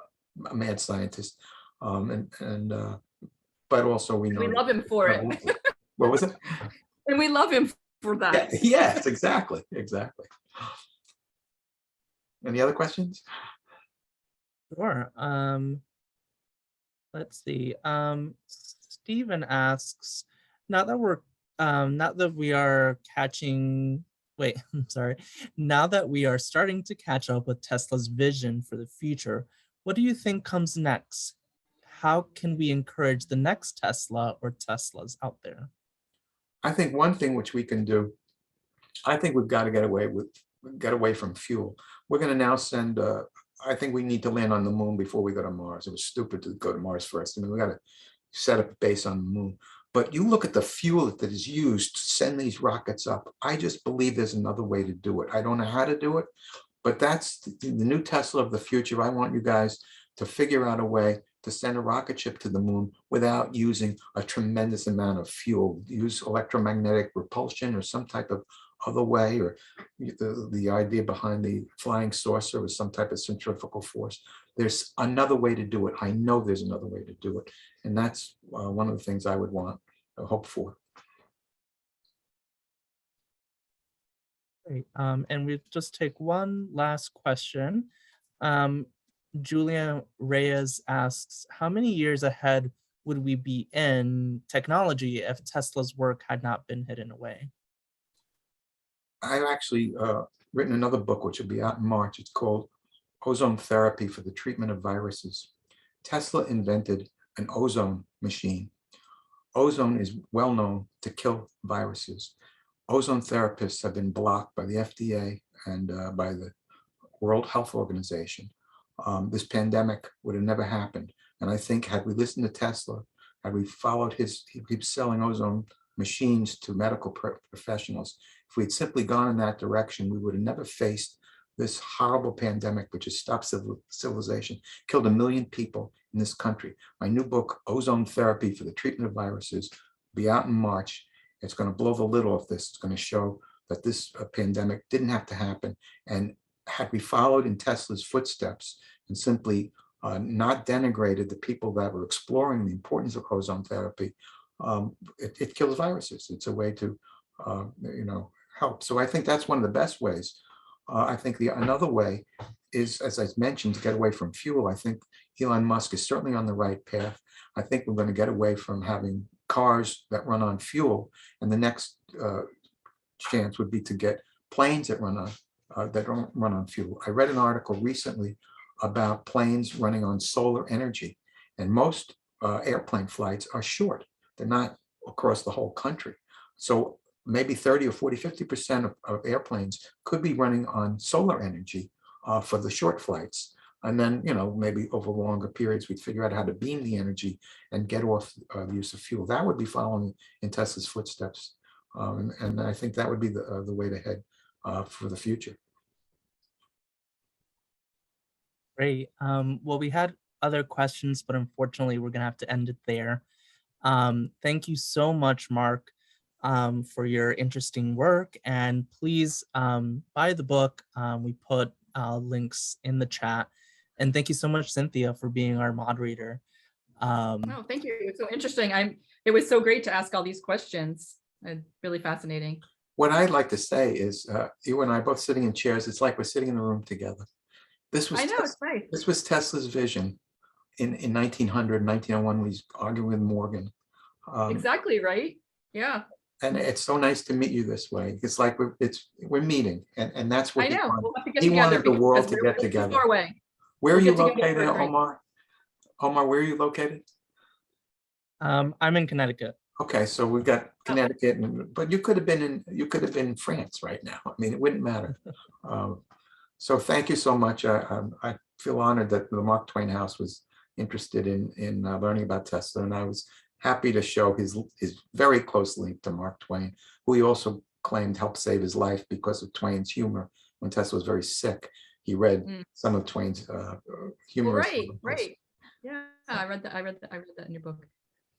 mad scientist. But also we know— We love him for it. What was it? And we love him for that. Yes, exactly. Any other questions? Sure. Let's see. Stephen asks, now that we are starting to catch up with Tesla's vision for the future, what do you think comes next? How can we encourage the next Tesla or Teslas out there? I think one thing which we can do, I think we've got to get away from fuel. We're going to now send, I think we need to land on the moon before we go to Mars. It was stupid to go to Mars first. I mean, we got to set up a base on the moon. But you look at the fuel that is used to send these rockets up. I just believe there's another way to do it. I don't know how to do it, but that's the new Tesla of the future. I want you guys to figure out a way to send a rocket ship to the moon without using a tremendous amount of fuel. Use electromagnetic repulsion or some type of other way, or the idea behind the flying saucer was some type of centrifugal force. There's another way to do it. I know there's another way to do it. And that's one of the things I would want to hope for. Great. And we'll just take one last question. Julia Reyes asks, how many years ahead would we be in technology if Tesla's work had not been hidden away? I've actually written another book, which will be out in March. It's called Ozone Therapy for the Treatment of Viruses. Tesla invented an ozone machine. Ozone is well known to kill viruses. Ozone therapists have been blocked by the FDA and by the World Health Organization. this pandemic would have never happened. And I think had we listened to Tesla, had we followed he keeps selling ozone machines to medical professionals, if we'd simply gone in that direction, we would have never faced this horrible pandemic, which has stopped civilization, killed 1 million people in this country. My new book, Ozone Therapy for the Treatment of Viruses, will be out in March. It's going to blow the lid off this. It's going to show that this pandemic didn't have to happen. And had we followed in Tesla's footsteps and simply not denigrated the people that were exploring the importance of ozone therapy, it kills viruses. It's a way to, help. So I think that's one of the best ways. I think another way is, as I mentioned, to get away from fuel. I think Elon Musk is certainly on the right path. I think we're going to get away from having cars that run on fuel, and the next chance would be to get planes that that don't run on fuel. I read an article recently about planes running on solar energy, and most airplane flights are short. They're not across the whole country. So maybe 30 or 40, 50% of airplanes could be running on solar energy for the short flights. And then, maybe over longer periods, we'd figure out how to beam the energy and get off the use of fuel. That would be following in Tesla's footsteps. And I think that would be the way to head for the future. Great. Well, we had other questions, but unfortunately, we're going to have to end it there. Thank you so much, Marc, for your interesting work. And please buy the book. We put links in the chat. And thank you so much, Cynthia, for being our moderator. Oh, thank you. It's so interesting. It was so great to ask all these questions. Really fascinating. What I'd like to say is, you and I both sitting in chairs, it's like we're sitting in the room together. I know, it's nice. This was Tesla's vision in 1900, 1901, when he's arguing with Morgan. Exactly, right? Yeah. And it's so nice to meet you this way. It's like we're meeting, and that's what I know. We'll have to get he together wanted the world to we're get together. far away. Where are We'll you get together located, for a drink. Omar? Omar, where are you located? I'm in Connecticut. Okay, so we've got Connecticut, but you could have been in France right now. I mean, it wouldn't matter. So thank you so much. I feel honored that the Mark Twain House was interested in learning about Tesla, and I was happy to show his very close link to Mark Twain, who he also claimed helped save his life because of Twain's humor. When Tesla was very sick, he read some of Twain's humor. Right. Yeah, I read that in your book.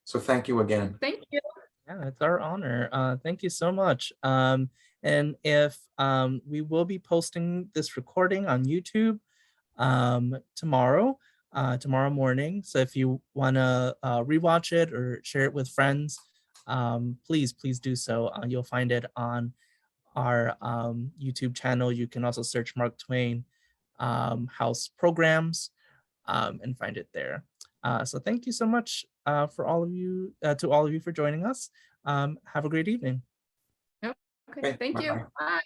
So thank you again. Thank you. Yeah, it's our honor. Thank you so much. And if we will be posting this recording on YouTube tomorrow morning. So if you want to rewatch it or share it with friends, please do so. You'll find it on our YouTube channel. You can also search Mark Twain House Programs and find it there. So thank you so much for all of you for joining us. Have a great evening. Okay, thank you. Bye.